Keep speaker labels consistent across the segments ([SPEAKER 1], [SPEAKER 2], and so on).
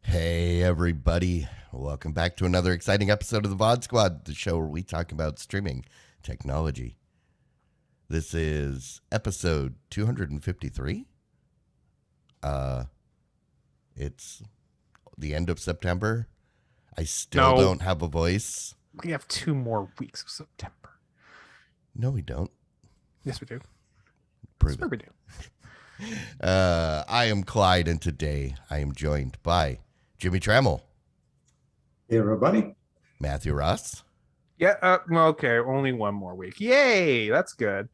[SPEAKER 1] Hey everybody, welcome back to another exciting episode of the VOD Squad, the show where we talk about streaming technology. This is episode 253. It's the end of September. I still don't have a voice.
[SPEAKER 2] We have 2 more weeks of September.
[SPEAKER 1] No, we don't.
[SPEAKER 2] Yes, we do.
[SPEAKER 1] Prove
[SPEAKER 2] yes,
[SPEAKER 1] it.
[SPEAKER 2] we do.
[SPEAKER 1] I am Clyde, and today I am joined by Jimmy Trammell.
[SPEAKER 3] Hey, everybody.
[SPEAKER 1] Matthew Ross.
[SPEAKER 2] Yeah, okay, only 1 more week. Yay, that's good.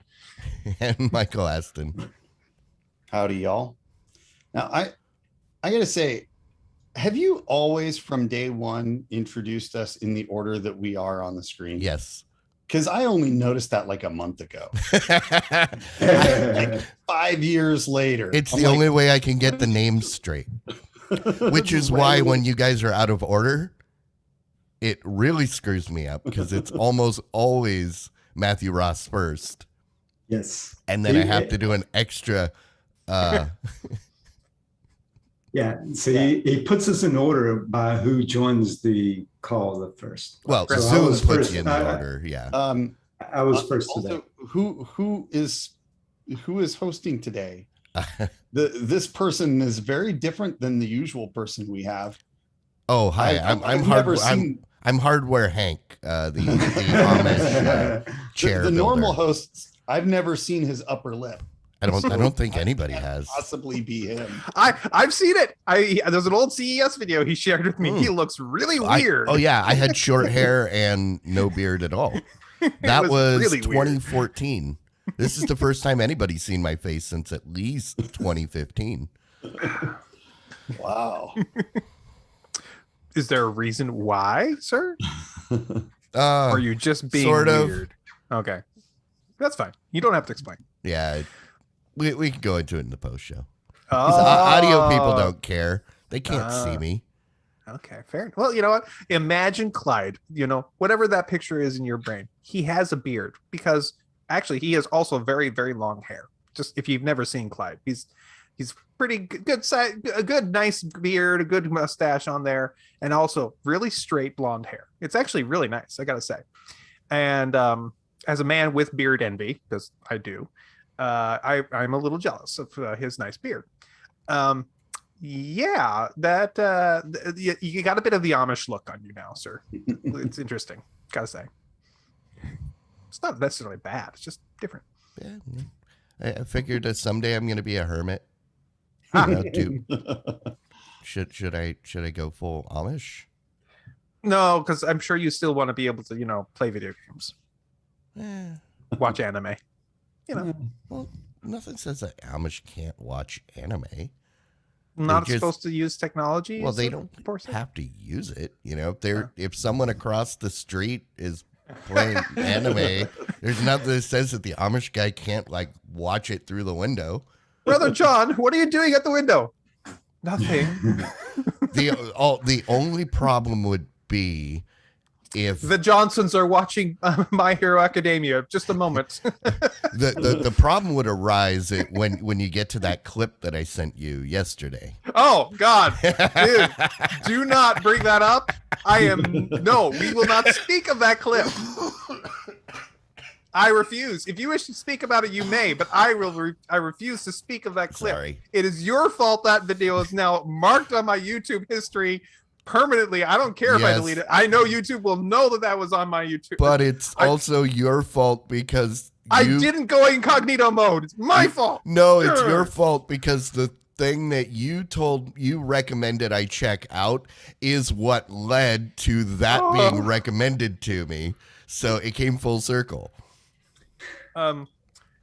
[SPEAKER 1] And Michael Aston.
[SPEAKER 4] Howdy, y'all. Now, I got to say, have you always from day one introduced us in the order that we are on the screen?
[SPEAKER 1] Yes.
[SPEAKER 4] Because I only noticed that like a month ago. Like 5 years later.
[SPEAKER 1] It's the only way I can get the names straight. Which is why when you guys are out of order, it really screws me up because it's almost always Matthew Ross first.
[SPEAKER 3] Yes.
[SPEAKER 1] And then I have to do an extra.
[SPEAKER 3] Yeah. So he puts us in order by who joins the call the first.
[SPEAKER 1] Well,
[SPEAKER 3] So
[SPEAKER 1] Zoom puts
[SPEAKER 3] first.
[SPEAKER 1] you in the order. Yeah.
[SPEAKER 3] I was first
[SPEAKER 4] also,
[SPEAKER 3] today.
[SPEAKER 4] who is hosting today? This person is very different than the usual person we have.
[SPEAKER 1] Oh, hi. I'm Hardware Hank, the Amish chair.
[SPEAKER 4] The normal
[SPEAKER 1] builder.
[SPEAKER 4] hosts, I've never seen his upper lip.
[SPEAKER 1] I don't think anybody has.
[SPEAKER 4] Possibly be him.
[SPEAKER 2] I've seen it. There's an old CES video he shared with me. He looks really weird.
[SPEAKER 1] I had short hair and no beard at all. That was really 2014. Weird. This is the first time anybody's seen my face since at least 2015.
[SPEAKER 4] Wow.
[SPEAKER 2] Is there a reason why, sir? Or are you just being
[SPEAKER 1] sort of
[SPEAKER 2] weird? Okay. That's fine. You don't have to explain.
[SPEAKER 1] Yeah. We can go into it in the post show.
[SPEAKER 2] Oh.
[SPEAKER 1] Audio people don't care. They can't see me.
[SPEAKER 2] Okay, fair. Well, you know what? Imagine Clyde, whatever that picture is in your brain. He has a beard because actually he has also very, very long hair. Just if you've never seen Clyde, he's pretty good size, a good, nice beard, a good mustache on there, and also really straight blonde hair. It's actually really nice, I gotta say. And as a man with beard envy, because I do, I'm a little jealous of his nice beard. Yeah, that you got a bit of the Amish look on you now, sir. It's interesting, gotta say. It's not necessarily bad. It's just different.
[SPEAKER 1] Yeah, I figured that someday I'm going to be a hermit. Should I go full Amish?
[SPEAKER 2] No, because I'm sure you still want to be able to play video games, watch anime.
[SPEAKER 1] Well, nothing says that Amish can't watch anime.
[SPEAKER 2] Not supposed to use technology.
[SPEAKER 1] Well, they don't have to use it. If someone across the street is playing anime, there's nothing that says that the Amish guy can't watch it through the window.
[SPEAKER 2] Brother John, what are you doing at the window? Nothing.
[SPEAKER 1] The only problem would be if
[SPEAKER 2] the Johnsons are watching My Hero Academia. Just a moment.
[SPEAKER 1] the problem would arise when you get to that clip that I sent you yesterday.
[SPEAKER 2] Oh God, dude, do not bring that up. We will not speak of that clip. I refuse. If you wish to speak about it, you may, but I refuse to speak of that clip.
[SPEAKER 1] Sorry.
[SPEAKER 2] It is your fault that video is now marked on my YouTube history permanently. I don't care if I delete it. I know YouTube will know that was on my YouTube.
[SPEAKER 1] But it's also your fault because
[SPEAKER 2] I didn't go incognito mode. It's my fault.
[SPEAKER 1] No, it's your fault because the thing that you recommended I check out is what led to that being recommended to me. So it came full circle.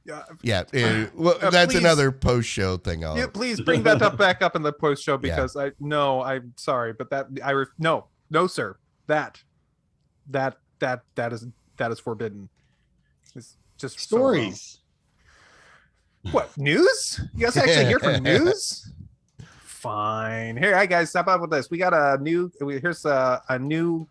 [SPEAKER 1] Yeah. Well, that's
[SPEAKER 2] please.
[SPEAKER 1] another post-show thing.
[SPEAKER 2] Yeah, please bring that back up in the post show because I'm sorry, but no, sir. That is forbidden. It's just
[SPEAKER 4] Stories.
[SPEAKER 2] So what news? You guys actually here for news? Fine. Here, hi guys, stop up with this. We got here's a new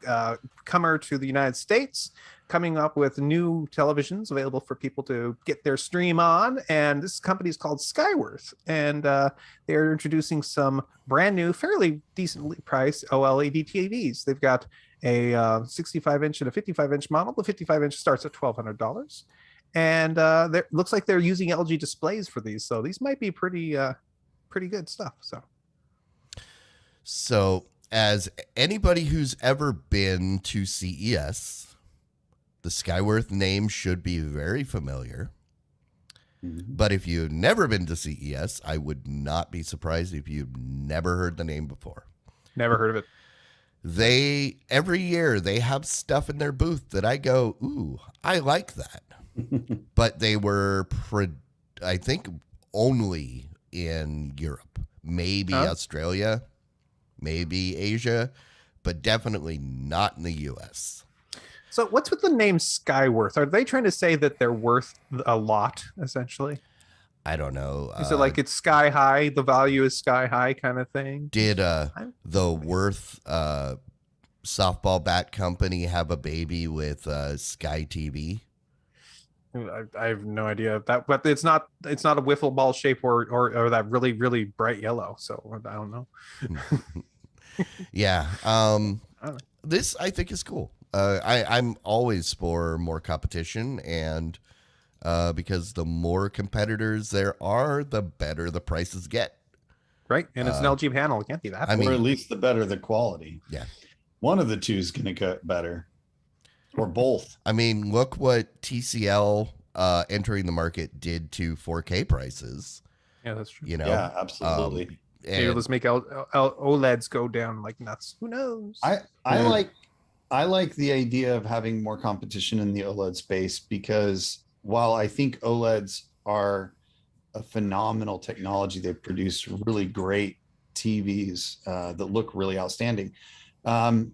[SPEAKER 2] comer to the United States, coming up with new televisions available for people to get their stream on. And this company is called Skyworth, and they're introducing some brand new, fairly decently priced OLED TVs. They've got a 65-inch and a 55-inch model. The 55-inch starts at $1,200, and looks like they're using LG displays for these. So these might be pretty good stuff.
[SPEAKER 1] So, as anybody who's ever been to CES, the Skyworth name should be very familiar. But if you've never been to CES, I would not be surprised if you've never heard the name before.
[SPEAKER 2] Never heard of it.
[SPEAKER 1] Every year they have stuff in their booth that I go, ooh, I like that. But they were, I think, only in Europe, maybe Australia, maybe Asia, but definitely not in the US.
[SPEAKER 2] So what's with the name Skyworth? Are they trying to say that they're worth a lot, essentially?
[SPEAKER 1] I don't know.
[SPEAKER 2] Is it like it's sky high, the value is sky high kind of thing?
[SPEAKER 1] Did the Worth softball bat company have a baby with Sky TV?
[SPEAKER 2] I have no idea that, but it's not a wiffle ball shape or that really, really bright yellow. So I don't know.
[SPEAKER 1] Yeah. This I think is cool. I'm always for more competition, and because the more competitors there are, the better the prices get.
[SPEAKER 2] Right. And it's an LG panel. It can't be that.
[SPEAKER 4] Or at least the better the quality.
[SPEAKER 1] Yeah.
[SPEAKER 4] One of the two is going to get better. Or both.
[SPEAKER 1] I mean, look what TCL entering the market did to 4K prices.
[SPEAKER 2] Yeah, that's true.
[SPEAKER 1] You know?
[SPEAKER 4] Yeah, absolutely.
[SPEAKER 2] Maybe let's make OLEDs go down like nuts. Who knows?
[SPEAKER 4] I like the idea of having more competition in the OLED space, because while I think OLEDs are a phenomenal technology, they produce really great TVs that look really outstanding.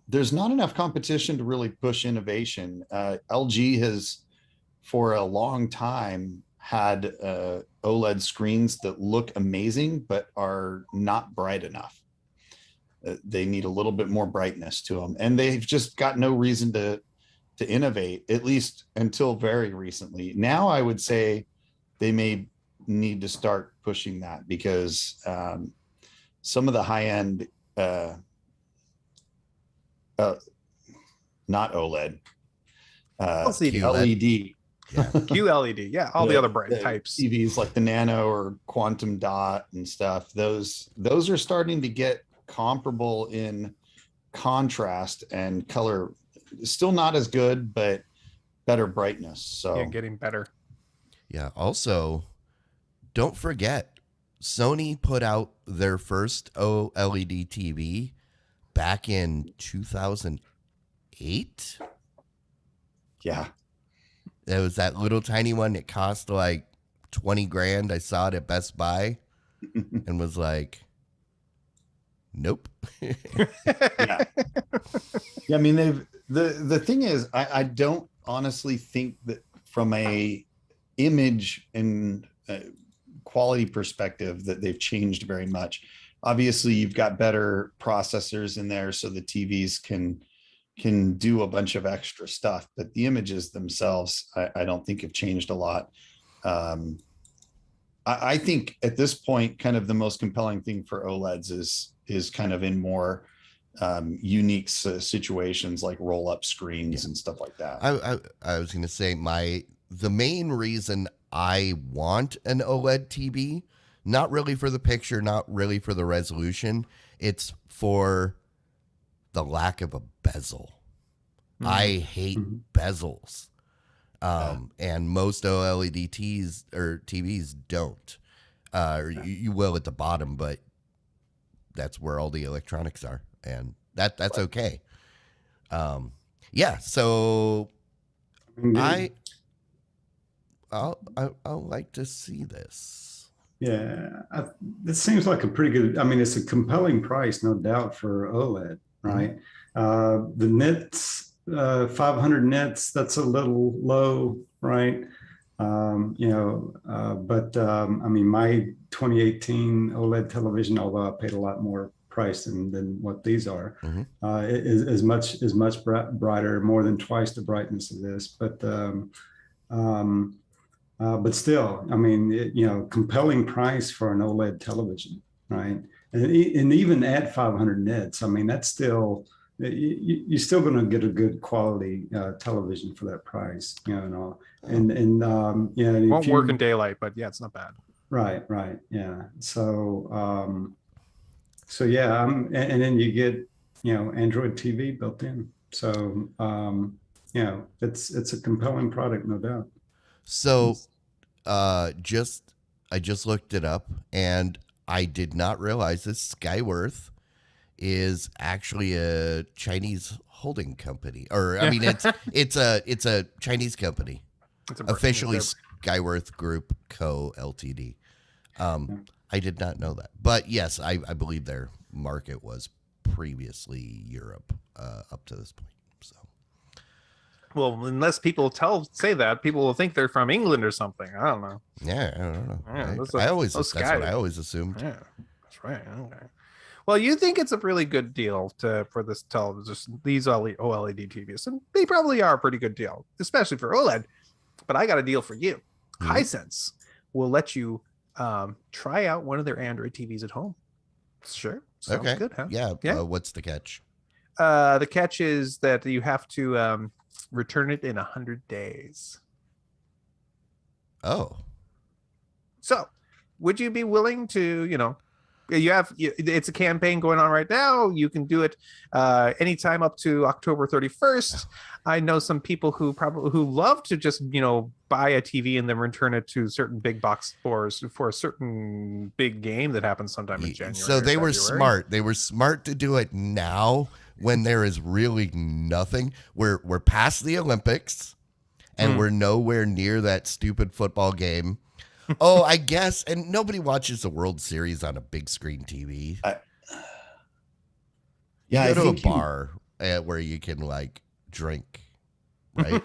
[SPEAKER 4] There's not enough competition to really push innovation. LG has, for a long time, had OLED screens that look amazing but are not bright enough. They need a little bit more brightness to them, and they've just got no reason to innovate, at least until very recently. Now I would say they may need to start pushing that, because some of the high-end not OLED, LED.
[SPEAKER 2] Yeah. QLED, yeah, all the other bright types.
[SPEAKER 4] TVs like the Nano or Quantum Dot and stuff, those are starting to get comparable in contrast and color. Still not as good, but better brightness. So
[SPEAKER 2] yeah, getting better.
[SPEAKER 1] Yeah. Also, don't forget, Sony put out their first OLED TV back in 2008.
[SPEAKER 4] Yeah.
[SPEAKER 1] It was that little tiny one. It cost like 20 grand. I saw it at Best Buy and was like, nope.
[SPEAKER 4] Yeah. I mean, the thing is, I don't honestly think that from a image and quality perspective that they've changed very much. Obviously, you've got better processors in there, so the TVs can do a bunch of extra stuff, but the images themselves, I don't think have changed a lot. I think at this point, kind of the most compelling thing for OLEDs is kind of in more unique situations like roll-up screens and stuff like that.
[SPEAKER 1] I was going to say the main reason I want an OLED TV, not really for the picture, not really for the resolution, it's for the lack of a bezel. I hate bezels. And most OLED TVs don't. You will at the bottom, but that's where all the electronics are, and that's okay. Yeah, so I'll like to see this.
[SPEAKER 3] Yeah, this seems like a pretty good. I mean, it's a compelling price, no doubt, for OLED, right? The nits, 500 nits, that's a little low, right? But I mean, my 2018 OLED television, although I paid a lot more price than what these are, is much brighter, more than twice the brightness of this. But still, I mean, compelling price for an OLED television, right? And even at 500 nits, I mean, that's still, you're still going to get a good quality television for that price,
[SPEAKER 2] Won't work in daylight, but yeah, it's not bad.
[SPEAKER 3] Right, yeah. So yeah, and then you get, Android TV built in. So it's a compelling product, no doubt.
[SPEAKER 1] So, I just looked it up, and I did not realize this Skyworth is actually a Chinese holding company, or I mean, it's a Chinese company, officially Skyworth Group Co. Ltd. I did not know that, but yes, I believe their market was previously Europe up to this point. So.
[SPEAKER 2] Well, unless people say that, people will think they're from England or something. I don't know.
[SPEAKER 1] Yeah, I don't know.
[SPEAKER 2] Yeah,
[SPEAKER 1] that's what I always assumed.
[SPEAKER 2] Yeah, that's right. Okay. Well, you think it's a really good deal for this television, these OLED TVs, and they probably are a pretty good deal, especially for OLED. But I got a deal for you. Hisense will let you try out one of their Android TVs at home. Sure. Sounds good, huh?
[SPEAKER 1] Yeah. What's the catch?
[SPEAKER 2] The catch is that you have to return it in 100 days.
[SPEAKER 1] Oh.
[SPEAKER 2] So, would you be willing to, it's a campaign going on right now. You can do it anytime up to October 31st. I know some people who love to just, buy a TV and then return it to certain big box stores for a certain big game that happens sometime in January.
[SPEAKER 1] So they were smart. They were smart to do it now when there is really nothing. We're past the Olympics, and we're nowhere near that stupid football game. Oh, I guess, and nobody watches the World Series on a big screen TV.
[SPEAKER 4] I
[SPEAKER 1] go to a bar where you can drink, right?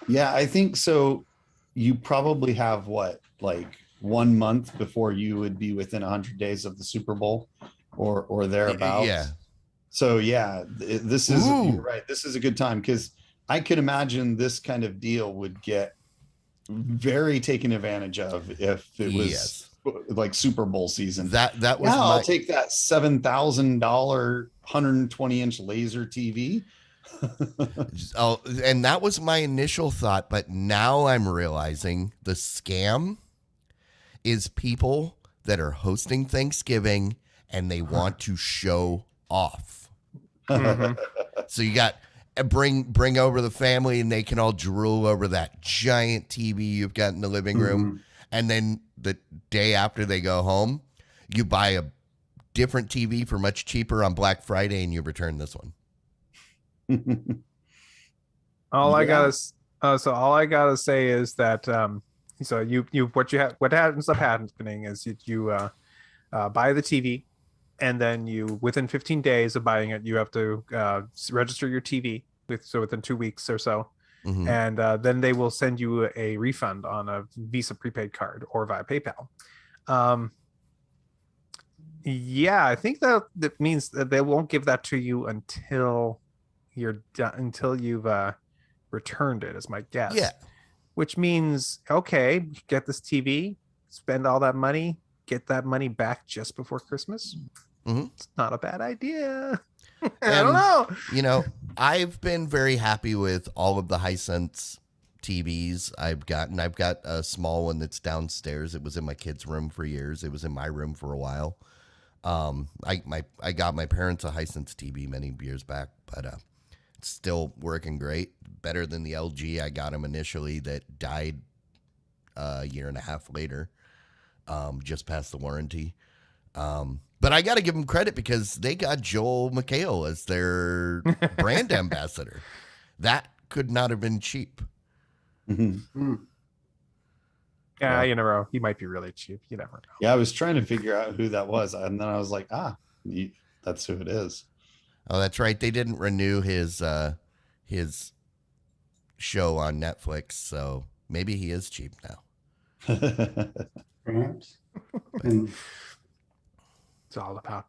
[SPEAKER 4] Yeah, I think so. You probably have 1 month before you would be within 100 days of the Super Bowl or thereabouts.
[SPEAKER 1] Yeah.
[SPEAKER 4] So yeah, you're right. This is a good time because I could imagine this kind of deal would get very taken advantage of if it was like Super Bowl season.
[SPEAKER 1] That was
[SPEAKER 4] I'll take that $7,000 120-inch laser TV.
[SPEAKER 1] And that was my initial thought, but now I'm realizing the scam is people that are hosting Thanksgiving and they want to show off. So you got bring over the family and they can all drool over that giant TV you've got in the living room. And then the day after they go home, you buy a different TV for much cheaper on Black Friday and you return this one.
[SPEAKER 2] All I gotta say is that what ends up happening is you buy the TV, and then within 15 days of buying it, you have to register your TV within 2 weeks or so, and then they will send you a refund on a Visa prepaid card or via PayPal. I think that means that they won't give that to you until you're done, until you've returned it, is my guess.
[SPEAKER 1] Yeah.
[SPEAKER 2] Which means, okay, get this TV, spend all that money, get that money back just before Christmas. It's not a bad idea. I don't know.
[SPEAKER 1] I've been very happy with all of the Hisense TVs I've gotten. I've got a small one that's downstairs. It was in my kid's room for years. It was in my room for a while. I got my parents a Hisense TV many years back, but it's still working great. Better than the LG I got him initially that died a year and a half later, just past the warranty. But I got to give them credit because they got Joel McHale as their brand ambassador. That could not have been cheap.
[SPEAKER 2] Yeah,
[SPEAKER 4] Yeah.
[SPEAKER 2] you never know. He might be really cheap. You never know.
[SPEAKER 4] Yeah, I was trying to figure out who that was, and then I was like, that's who it is.
[SPEAKER 1] Oh, that's right. They didn't renew his show on Netflix, so maybe he is cheap now.
[SPEAKER 3] Perhaps. And
[SPEAKER 2] It's all about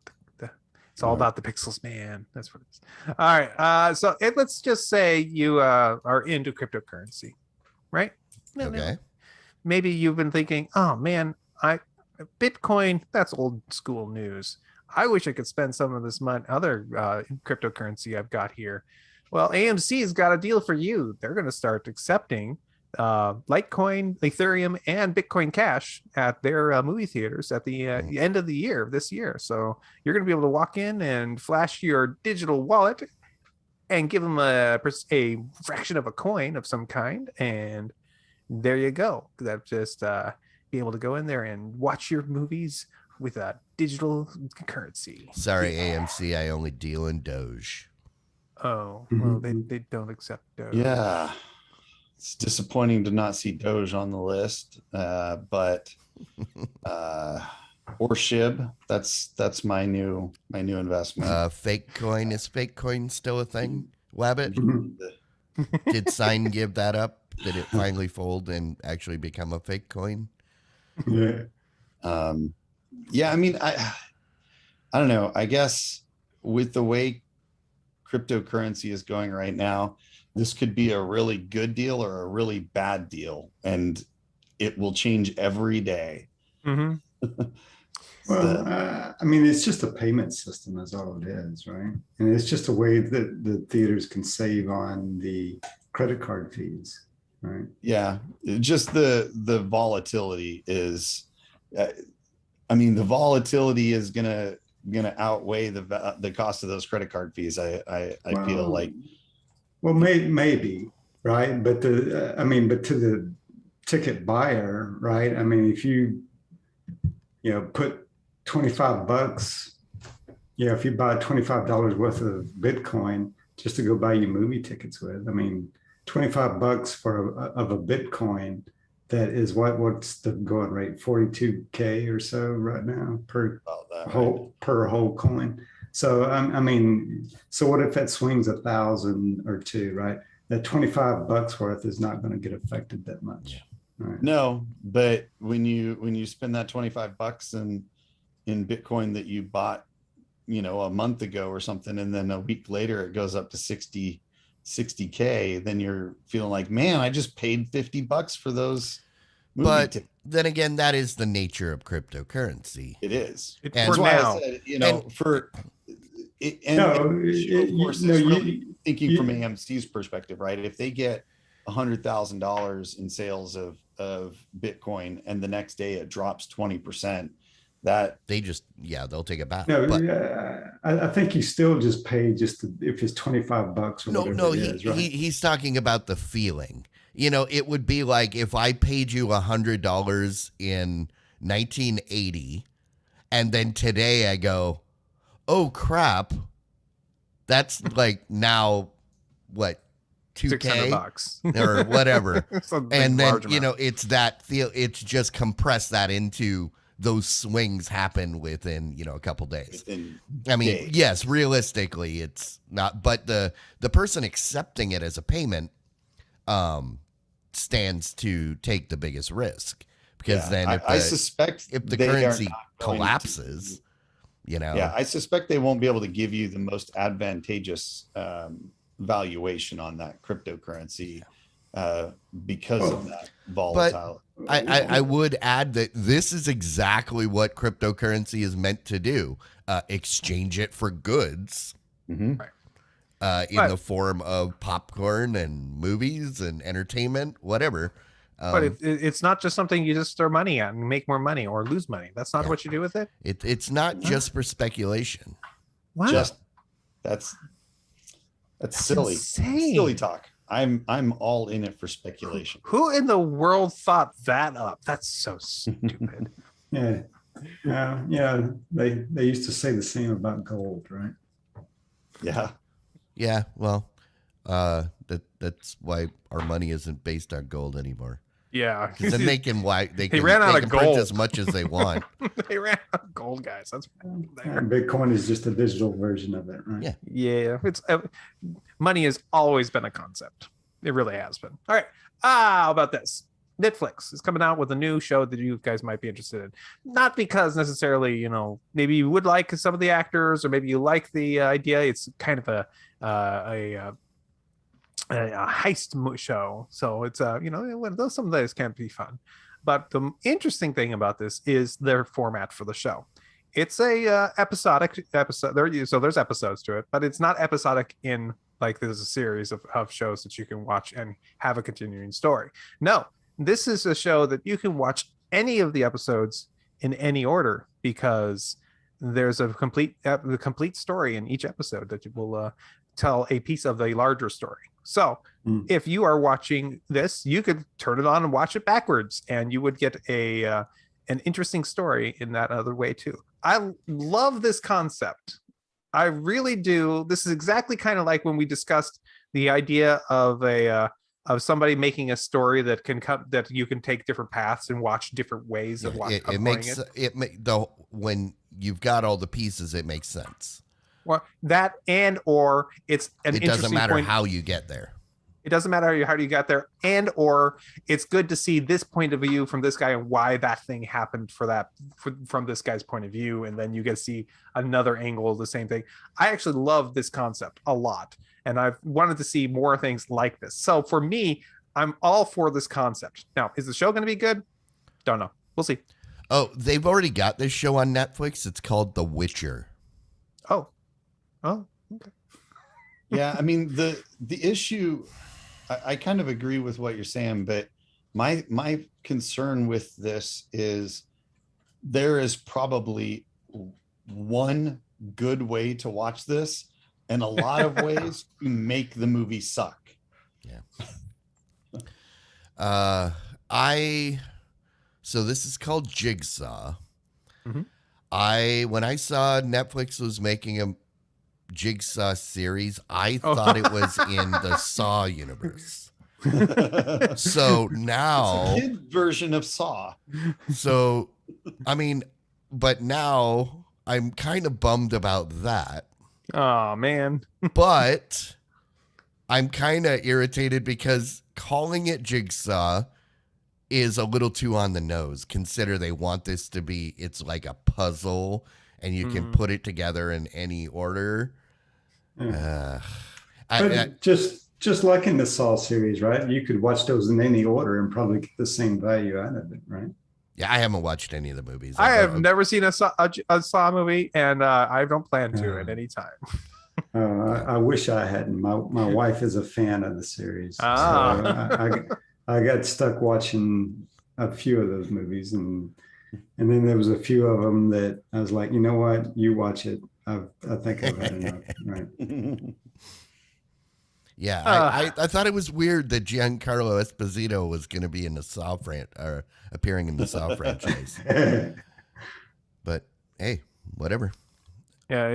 [SPEAKER 2] it's all about the pixels, man. That's what it is. All right. So let's just say you are into cryptocurrency, right?
[SPEAKER 1] Okay.
[SPEAKER 2] Maybe you've been thinking, oh man, Bitcoin, that's old school news. I wish I could spend some of this money, other cryptocurrency I've got here. Well, AMC's got a deal for you. They're going to start accepting Litecoin, Ethereum, and Bitcoin Cash at their movie theaters at the end of the year, this year. So you're going to be able to walk in and flash your digital wallet and give them a fraction of a coin of some kind. And there you go. That just be able to go in there and watch your movies with a digital currency.
[SPEAKER 1] Sorry, AMC, I only deal in Doge.
[SPEAKER 2] Oh, well, they don't accept Doge.
[SPEAKER 4] Yeah. It's disappointing to not see Doge on the list, but or SHIB. That's my new investment.
[SPEAKER 1] Fake coin, is fake coin still a thing? Wabbit,
[SPEAKER 3] Mm-hmm.
[SPEAKER 1] did Sign give that up? Did it finally fold and actually become a fake coin?
[SPEAKER 3] yeah.
[SPEAKER 4] Yeah, I mean, I don't know. I guess with the way cryptocurrency is going right now, this could be a really good deal or a really bad deal, and it will change every day.
[SPEAKER 2] Mm-hmm.
[SPEAKER 3] Well, I mean, it's just a payment system, is all it is, right? And it's just a way that the theaters can save on the credit card fees, right?
[SPEAKER 4] Yeah, just the volatility is. I mean, the volatility is gonna outweigh the cost of those credit card fees. I feel like.
[SPEAKER 3] Well, maybe, right? But but to the ticket buyer, right? I mean, if you put $25, if you buy $25 worth of Bitcoin just to go buy your movie tickets with, I mean, $25 of a Bitcoin, that is what's the going rate? 42K or so right now per whole coin. So I mean, so what if that swings 1,000 or two, right? That $25 worth is not going to get affected that much. Right?
[SPEAKER 4] No, but when you spend that $25 in Bitcoin that you bought, a month ago or something, and then a week later it goes up to 60K, then you're feeling like, man, I just paid $50 for those movie
[SPEAKER 1] But
[SPEAKER 4] tickets.
[SPEAKER 1] then again, that is the nature of cryptocurrency.
[SPEAKER 4] It is.
[SPEAKER 1] And
[SPEAKER 4] That's
[SPEAKER 2] for
[SPEAKER 4] why
[SPEAKER 2] now.
[SPEAKER 4] I said,
[SPEAKER 1] And-
[SPEAKER 4] for it, and
[SPEAKER 3] No,
[SPEAKER 4] the issue, of course,
[SPEAKER 3] no,
[SPEAKER 4] is
[SPEAKER 3] you-
[SPEAKER 4] really thinking
[SPEAKER 3] you-
[SPEAKER 4] from AMC's perspective, right? If they get $100,000 in sales of Bitcoin and the next day it drops 20%, that
[SPEAKER 1] they'll take it back.
[SPEAKER 3] No,
[SPEAKER 1] But
[SPEAKER 3] I think you still just pay if it's $25 or whatever it is, right?
[SPEAKER 1] he's talking about the feeling. It would be like if I paid you $100 in 1980, and then today I go, oh crap, that's like now what, $2K
[SPEAKER 2] $600
[SPEAKER 1] or whatever, and then
[SPEAKER 2] large amount.
[SPEAKER 1] it's that feel. It's just compress that into those swings happen within a couple days. I mean,
[SPEAKER 4] days.
[SPEAKER 1] yes, realistically, it's not, but the person accepting it as a payment stands to take the biggest risk, because then
[SPEAKER 4] I suspect
[SPEAKER 1] if the
[SPEAKER 4] they are
[SPEAKER 1] currency
[SPEAKER 4] not going to-
[SPEAKER 1] collapses,
[SPEAKER 4] yeah, I suspect they won't be able to give you the most advantageous valuation on that cryptocurrency because of that volatile.
[SPEAKER 1] I would add that this is exactly what cryptocurrency is meant to do: exchange it for goods.
[SPEAKER 4] Mhm.
[SPEAKER 1] In the form of popcorn and movies and entertainment, whatever.
[SPEAKER 2] But it's not just something you just throw money at and make more money or lose money. That's not what you do with it.
[SPEAKER 1] It's not just for speculation.
[SPEAKER 2] Wow.
[SPEAKER 4] Just that's silly.
[SPEAKER 2] Insane.
[SPEAKER 4] Silly talk. I'm all in it for speculation.
[SPEAKER 2] Who in the world thought that up? That's so stupid.
[SPEAKER 3] Yeah. They used to say the same about gold, right?
[SPEAKER 4] Yeah.
[SPEAKER 1] Yeah, well, that's why our money isn't based on gold anymore.
[SPEAKER 2] Yeah,
[SPEAKER 1] because then they can
[SPEAKER 2] ran out of
[SPEAKER 1] print
[SPEAKER 2] gold.
[SPEAKER 1] as much as they want.
[SPEAKER 2] They ran out of gold, guys. That's
[SPEAKER 3] Bitcoin is just a digital version of it, right?
[SPEAKER 2] yeah. It's money has always been a concept. It really has been. All right. How about this? Netflix is coming out with a new show that you guys might be interested in. Not because necessarily, you know, maybe you would like some of the actors, or maybe you like the idea. It's kind of a heist show, so it's you know, some of those can be fun. But the interesting thing about this is their format for the show. It's a episodic episode there, so there's episodes to it, but it's not episodic in like there's a series of shows that you can watch and have a continuing story. No, this is a show that you can watch any of the episodes in any order, because there's a complete story in each episode that will tell a piece of the larger story. So if you are watching this, you could turn it on and watch it backwards, and you would get an interesting story in that other way too. I love this concept. I really do. This is exactly kind of like when we discussed the idea of of somebody making a story that can come, that you can take different paths and watch different ways of watching
[SPEAKER 1] it. When you've got all the pieces, it makes sense.
[SPEAKER 2] Well, that or it's an
[SPEAKER 1] it doesn't matter
[SPEAKER 2] point.
[SPEAKER 1] How you get there.
[SPEAKER 2] It doesn't matter how you got there, or it's good to see this point of view from this guy and why that thing happened from this guy's point of view, and then you get to see another angle of the same thing. I actually love this concept a lot, and I've wanted to see more things like this. So for me, I'm all for this concept. Now, is the show going to be good? Don't know. We'll see.
[SPEAKER 1] Oh, they've already got this show on Netflix. It's called The Witcher.
[SPEAKER 2] Oh, okay.
[SPEAKER 4] Yeah, I mean the issue. I kind of agree with what you're saying, but my concern with this is there is probably one good way to watch this and a lot of ways to make the movie suck.
[SPEAKER 1] Yeah. So this is called Jigsaw.
[SPEAKER 2] Mm-hmm.
[SPEAKER 1] When I saw Netflix was making a Jigsaw series, I thought it was in the Saw universe. So now
[SPEAKER 4] it's a kid version of Saw.
[SPEAKER 1] So I mean, but now I'm kind of bummed about that.
[SPEAKER 2] Oh man.
[SPEAKER 1] But I'm kind of irritated because calling it Jigsaw is a little too on the nose. Consider they want this to be, it's like a puzzle and you can put it together in any order.
[SPEAKER 3] Just like in the Saw series, right? You could watch those in any order and probably get the same value out of it, right?
[SPEAKER 1] Yeah, I haven't watched any of the movies.
[SPEAKER 2] I have never seen a Saw movie, and I don't plan to at any time.
[SPEAKER 3] I wish I hadn't. My wife is a fan of the series. So I got stuck watching a few of those movies, and then there was a few of them that I was like, you know what, you watch it. I think I've had enough. Right.
[SPEAKER 1] Yeah, I thought it was weird that Giancarlo Esposito was going to be in the Saw or appearing in the Saw franchise. But hey, whatever.
[SPEAKER 2] Yeah,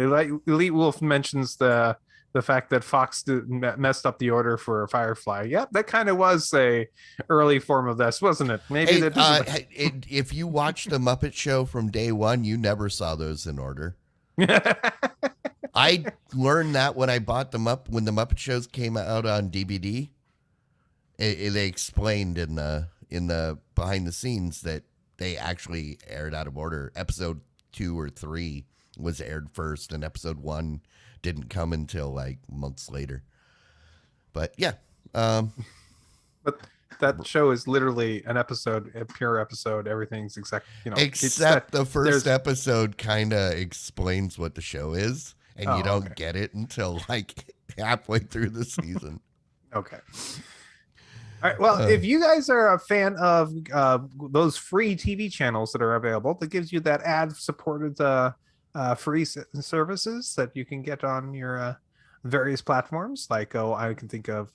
[SPEAKER 2] Elite Wolf mentions the fact that Fox messed up the order for Firefly. Yep, that kind of was a early form of this, wasn't it? Maybe
[SPEAKER 1] if you watched the Muppet Show from day one, you never saw those in order. I learned that when I bought them up when the Muppet Shows came out on DVD. They explained in the behind the scenes that they actually aired out of order. Episode 2 or 3 was aired first, and episode 1 didn't come until like months later. But yeah,
[SPEAKER 2] but that show is literally an episode, a pure episode. Everything's exact,
[SPEAKER 1] except the first episode kind of explains what the show is, and you don't get it until like halfway through the season.
[SPEAKER 2] Okay. All right. Well, if you guys are a fan of those free TV channels that are available, that gives you that ad-supported free services that you can get on your various platforms, like I can think of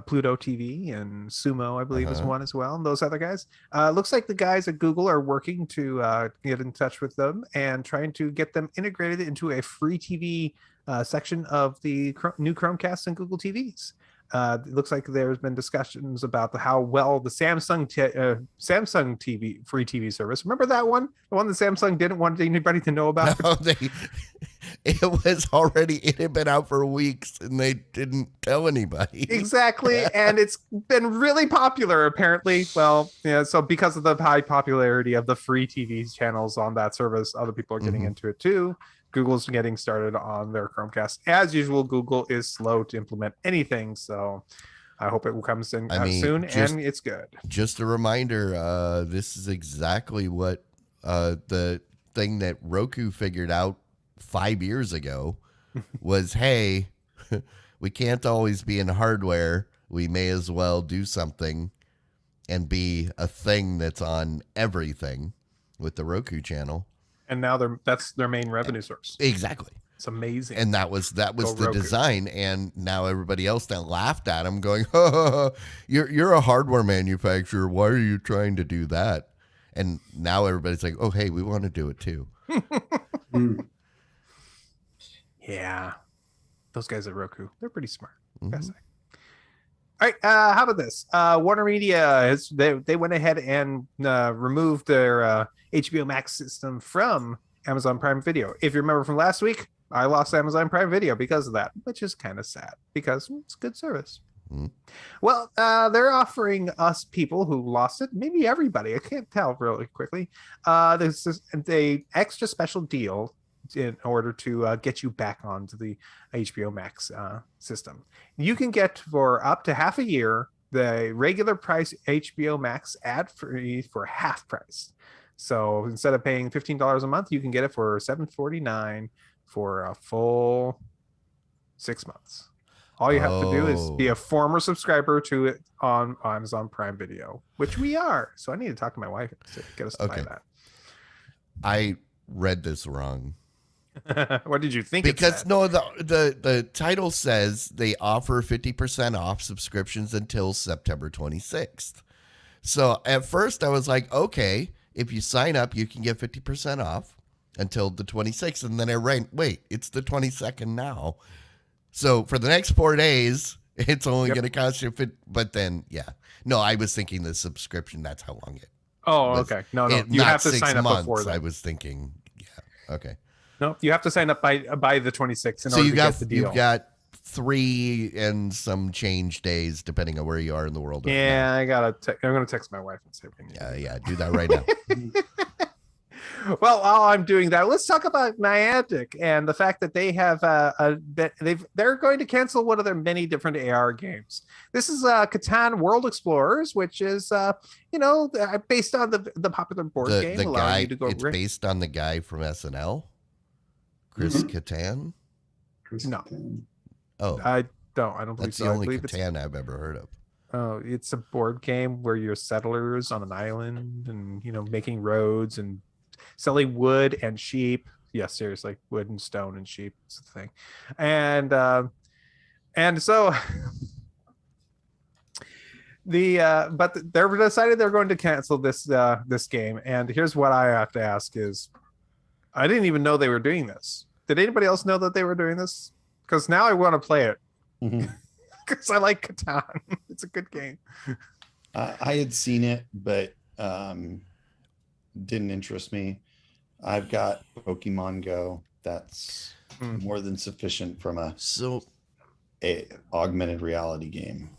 [SPEAKER 2] Pluto TV and Sumo, I believe, is one as well, and those other guys. Looks like the guys at Google are working to get in touch with them and trying to get them integrated into a free TV section of the new Chromecast and Google TVs. It looks like there's been discussions about how well the Samsung TV free TV service. Remember that one? The one that Samsung didn't want anybody to know about?
[SPEAKER 1] No, it had been out for weeks and they didn't tell anybody.
[SPEAKER 2] Exactly. And it's been really popular, apparently. Well, yeah, so because of the high popularity of the free TV channels on that service, other people are getting into it too. Google's getting started on their Chromecast. As usual, Google is slow to implement anything, so I hope it comes in soon, and it's good.
[SPEAKER 1] Just a reminder, this is exactly what the thing that Roku figured out 5 years ago was, hey, we can't always be in hardware. We may as well do something and be a thing that's on everything with the Roku channel.
[SPEAKER 2] And now that's their main revenue source.
[SPEAKER 1] Exactly.
[SPEAKER 2] It's amazing.
[SPEAKER 1] And that was the
[SPEAKER 2] Roku
[SPEAKER 1] design. And now everybody else that laughed at him going, oh, you're a hardware manufacturer. Why are you trying to do that? And now everybody's like, oh, hey, we want to do it too.
[SPEAKER 2] Yeah. Those guys at Roku, they're pretty smart. Gotta say. All right, how about this? Warner Media they went ahead and removed their HBO Max system from Amazon Prime Video. If you remember from last week, I lost Amazon Prime Video because of that, which is kind of sad because it's good service. Well, they're offering us people who lost it, maybe everybody, I can't tell really quickly. There's an extra special deal in order to get you back onto the HBO Max system. You can get for up to half a year the regular price HBO Max ad-free for half price. So instead of paying $15 a month, you can get it for $7.49 for a full 6 months. All you have to do is be a former subscriber to it on Amazon Prime Video, which we are. So I need to talk to my wife to get us to buy that.
[SPEAKER 1] I read this wrong.
[SPEAKER 2] What did you think?
[SPEAKER 1] Because the title says they offer 50% off subscriptions until September 26th. So at first I was like, okay, if you sign up, you can get 50% off until the 26th. And then I read, wait, it's the 22nd now. So for the next 4 days, it's only going to cost you. But then, yeah, no, I was thinking the subscription. That's how long it.
[SPEAKER 2] Oh, okay. No, you have to sign up before that.
[SPEAKER 1] I was thinking, yeah, okay.
[SPEAKER 2] No, you have to sign up by the 26th in
[SPEAKER 1] so
[SPEAKER 2] order to get the deal.
[SPEAKER 1] You've got 3 and some change days, depending on where you are in the world.
[SPEAKER 2] Yeah, I'm going to text my wife and say,
[SPEAKER 1] yeah, do that right now.
[SPEAKER 2] Well, while I'm doing that, let's talk about Niantic and the fact that they have they're going to cancel one of their many different AR games. This is Catan World Explorers, which is based on the popular board game.
[SPEAKER 1] The guy, it's based on the guy from SNL, Chris Catan.
[SPEAKER 2] No.
[SPEAKER 1] Oh,
[SPEAKER 2] I don't believe
[SPEAKER 1] that's
[SPEAKER 2] so.
[SPEAKER 1] the only Catan I've ever heard of.
[SPEAKER 2] Oh, it's a board game where you're settlers on an island and making roads and selling wood and sheep. Yeah, seriously, wood and stone and sheep. It's the thing. And so but they're decided they're going to cancel this game. And here's what I have to ask is, I didn't even know they were doing this. Did anybody else know that they were doing this? Because now I want to play it. Because I like Catan. It's a good game.
[SPEAKER 4] I had seen it, but didn't interest me. I've got Pokemon Go. That's more than sufficient from a augmented reality game.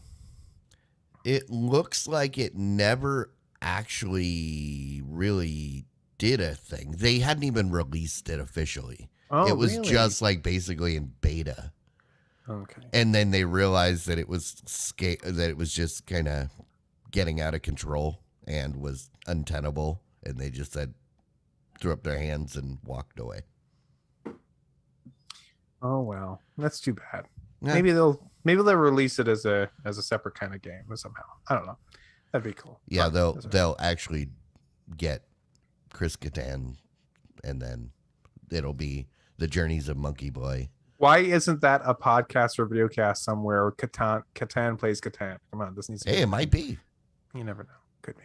[SPEAKER 1] It looks like it never actually really did a thing. They hadn't even released it officially. It was just like basically in beta.
[SPEAKER 2] Okay.
[SPEAKER 1] And then they realized that it was just kind of getting out of control and was untenable, and they just threw up their hands and walked away.
[SPEAKER 2] Oh well, that's too bad.
[SPEAKER 1] Yeah.
[SPEAKER 2] Maybe they'll release it as a separate kind of game or somehow. I don't know. That'd be cool.
[SPEAKER 1] Yeah, they'll actually get Chris Catan, and then it'll be the Journeys of Monkey Boy.
[SPEAKER 2] Why isn't that a podcast or videocast somewhere where Catan plays Catan? Come on, this needs to be.
[SPEAKER 1] Hey, it might be.
[SPEAKER 2] You never know. Could be.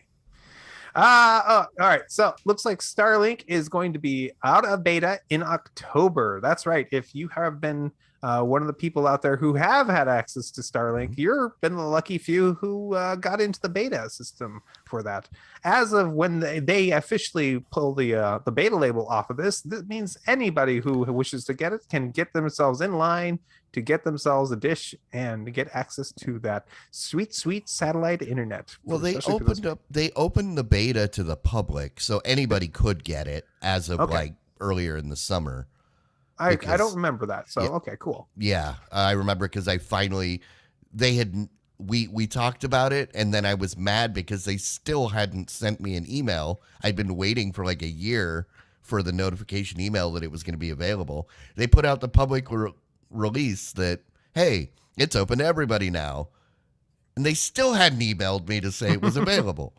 [SPEAKER 2] All right. So looks like Starlink is going to be out of beta in October. That's right. If you have been one of the people out there who have had access to Starlink, you've been the lucky few who got into the beta system for that. As of when they officially pull the beta label off of this means anybody who wishes to get it can get themselves in line to get themselves a dish and get access to that sweet, sweet satellite internet.
[SPEAKER 1] Well, they opened the beta to the public, so anybody could get it as of like earlier in the summer.
[SPEAKER 2] I don't remember that. So, okay, cool.
[SPEAKER 1] Yeah, I remember because we talked about it, and then I was mad because they still hadn't sent me an email. I'd been waiting for like a year for the notification email that it was going to be available. They put out the public release that, hey, it's open to everybody now. And they still hadn't emailed me to say it was available.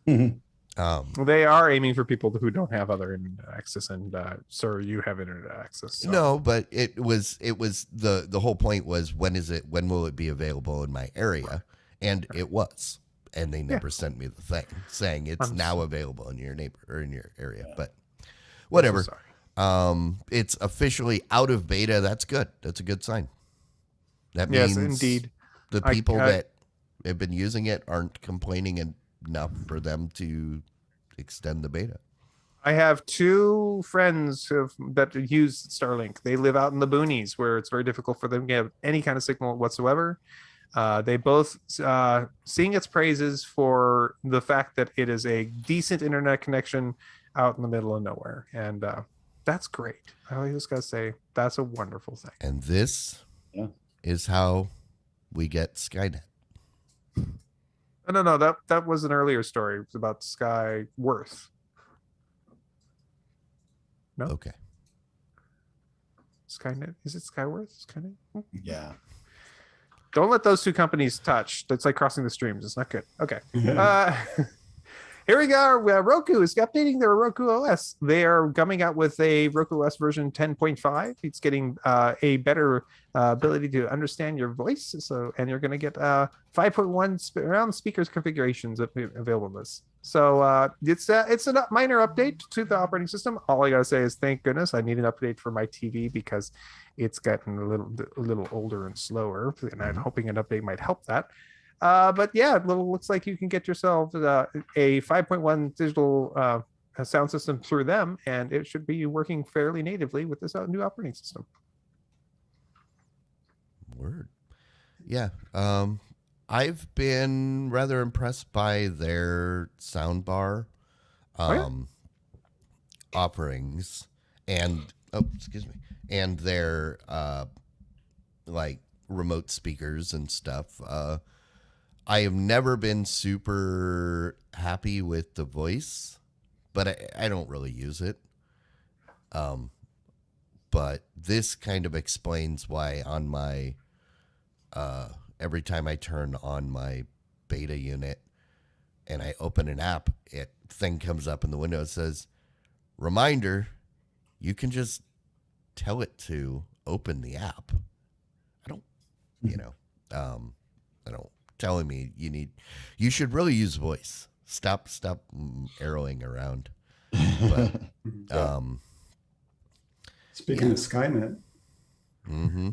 [SPEAKER 2] They are aiming for people who don't have other internet access, and sir, you have internet access. So.
[SPEAKER 1] No, but it was the whole point was when will it be available in my area? And it was. And they never sent me the thing saying it's now available in your neighbor or in your area. But whatever. It's officially out of beta. That's good. That's a good sign. That means
[SPEAKER 2] indeed.
[SPEAKER 1] The people that have been using it aren't complaining enough for them to extend the beta.
[SPEAKER 2] I have two friends that use Starlink. They live out in the boonies where it's very difficult for them to get any kind of signal whatsoever. They both sing its praises for the fact that it is a decent internet connection out in the middle of nowhere. And that's great. I just got to say, that's a wonderful thing.
[SPEAKER 1] And this is how we get Skynet.
[SPEAKER 2] No, that was an earlier story. It was about Skyworth. No?
[SPEAKER 1] Okay.
[SPEAKER 2] Skynet? Is it Skyworth? Skynet?
[SPEAKER 4] Yeah.
[SPEAKER 2] Don't let those two companies touch. That's like crossing the streams. It's not good. Okay. Here we go. Roku is updating their Roku Os. They are coming out with a Roku Os version 10.5. It's getting a better ability to understand your voice. And you're going to get 5.1 around speakers configurations available in this. So it's a minor update to the operating system. All I gotta say is thank goodness. I need an update for my TV because it's gotten a little older and slower, and I'm hoping an update might help that. But yeah, it looks like you can get yourself a 5.1 digital sound system through them, and it should be working fairly natively with this new operating system.
[SPEAKER 1] Word. Yeah. I've been rather impressed by their soundbar offerings and their like remote speakers and stuff. I have never been super happy with the voice, but I don't really use it. But this kind of explains why on my every time I turn on my beta unit and I open an app, thing comes up in the window. It says, reminder, you can just tell it to open the app. I don't telling me you should really use voice. Stop arrowing around. But,
[SPEAKER 3] speaking of Skynet.
[SPEAKER 1] Mm-hmm.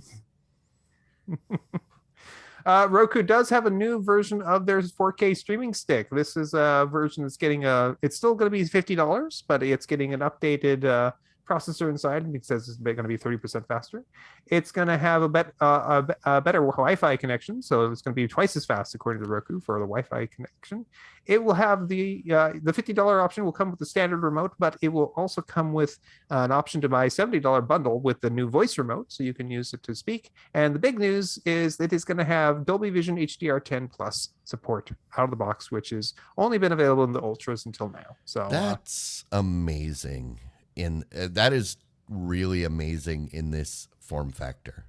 [SPEAKER 2] Roku does have a new version of their 4K streaming stick. This is a version that's getting it's still going to be $50, but it's getting an updated processor inside, and it says it's going to be 30% faster. It's going to have a better Wi-Fi connection, so it's going to be twice as fast according to Roku for the Wi-Fi connection. It will have the $50 option will come with the standard remote, but it will also come with an option to buy a $70 bundle with the new voice remote, so you can use it to speak. And the big news is that it's going to have Dolby Vision HDR10 Plus support out of the box, which has only been available in the Ultras until now. So
[SPEAKER 1] that's amazing. That is really amazing in this form factor.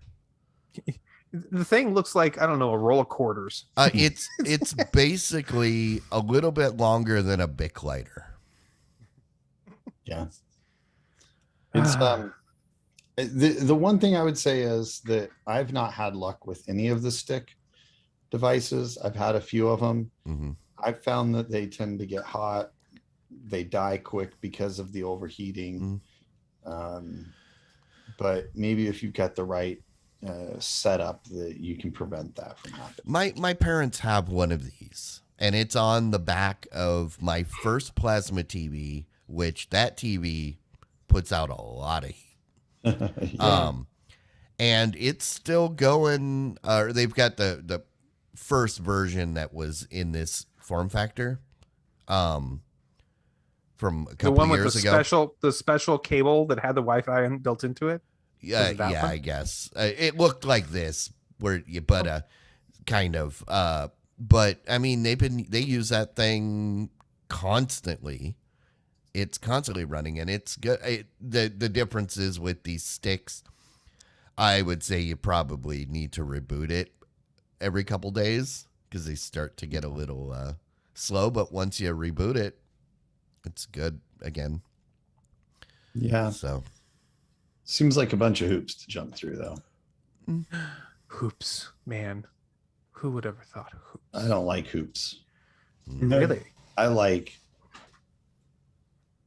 [SPEAKER 2] The thing looks like, I don't know, a roll of quarters.
[SPEAKER 1] It's basically a little bit longer than a Bic lighter.
[SPEAKER 4] Yeah. It's the one thing I would say is that I've not had luck with any of the stick devices. I've had a few of them.
[SPEAKER 1] Mm-hmm.
[SPEAKER 4] I've found that they tend to get hot. They die quick because of the overheating. But maybe if you've got the right setup that you can prevent that from happening.
[SPEAKER 1] My parents have one of these, and it's on the back of my first plasma TV, which that TV puts out a lot of heat.
[SPEAKER 4] Yeah.
[SPEAKER 1] And it's still going. They've got the first version that was in this form factor, from a
[SPEAKER 2] The
[SPEAKER 1] couple
[SPEAKER 2] one with
[SPEAKER 1] years
[SPEAKER 2] the
[SPEAKER 1] ago.
[SPEAKER 2] special cable that had the Wi-Fi built into it.
[SPEAKER 1] Yeah,
[SPEAKER 2] Was it that
[SPEAKER 1] yeah,
[SPEAKER 2] one?
[SPEAKER 1] I guess it looked like this, kind of. But I mean, they use that thing constantly. It's constantly running, and it's good. The difference is with these sticks. I would say you probably need to reboot it every couple days because they start to get a little slow. But once you reboot it, it's good again.
[SPEAKER 4] Yeah.
[SPEAKER 1] So
[SPEAKER 4] Seems like a bunch of hoops to jump through, though.
[SPEAKER 2] Hoops, man. Who would ever thought of hoops?
[SPEAKER 4] I don't like hoops.
[SPEAKER 3] No,
[SPEAKER 2] Really?
[SPEAKER 4] I like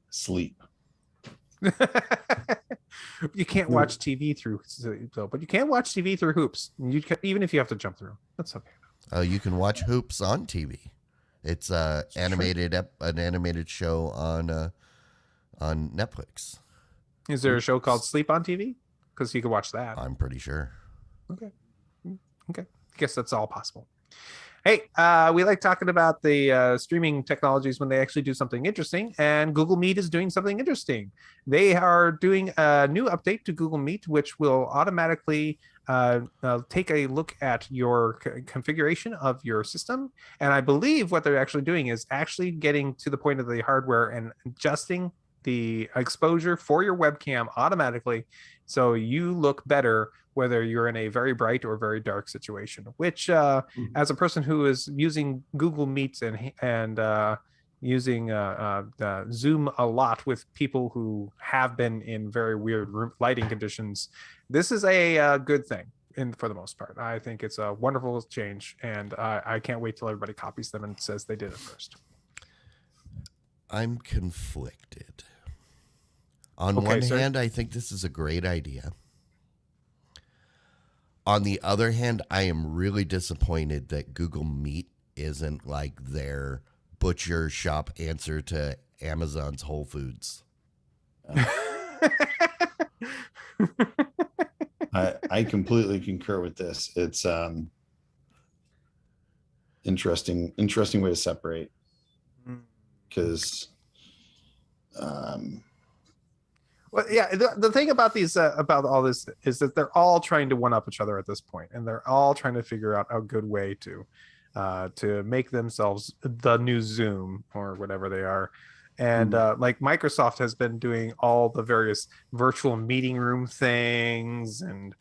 [SPEAKER 4] sleep.
[SPEAKER 2] You can't watch TV through, so, but you can watch TV through hoops. You can, even if you have to jump through. That's okay.
[SPEAKER 1] you can watch Hoops on TV. It's an animated show on Netflix.
[SPEAKER 2] Is there a show called Sleep on TV? Because you can watch that.
[SPEAKER 1] I'm pretty sure.
[SPEAKER 2] Okay. Guess that's all possible. Hey, we like talking about the streaming technologies when they actually do something interesting, and Google Meet is doing something interesting. They are doing a new update to Google Meet, which will automatically take a look at your configuration of your system. And I believe what they're actually doing is actually getting to the point of the hardware and adjusting the exposure for your webcam automatically, so you look better whether you're in a very bright or very dark situation, which as a person who is using Google Meets and using Zoom a lot with people who have been in very weird lighting conditions, this is a good thing. For the most part, I think it's a wonderful change, and I can't wait till everybody copies them and says they did it first.
[SPEAKER 1] I'm conflicted. On
[SPEAKER 2] Okay,
[SPEAKER 1] one
[SPEAKER 2] sir.
[SPEAKER 1] hand, I think this is a great idea. On the other hand, I am really disappointed that Google Meet isn't like their butcher shop answer to Amazon's Whole Foods.
[SPEAKER 4] I completely concur with this. It's interesting way to separate, because
[SPEAKER 2] Well, yeah, the thing about these about all this is that they're all trying to one up each other at this point, and they're all trying to figure out a good way to make themselves the new Zoom or whatever they are. And like Microsoft has been doing all the various virtual meeting room things, and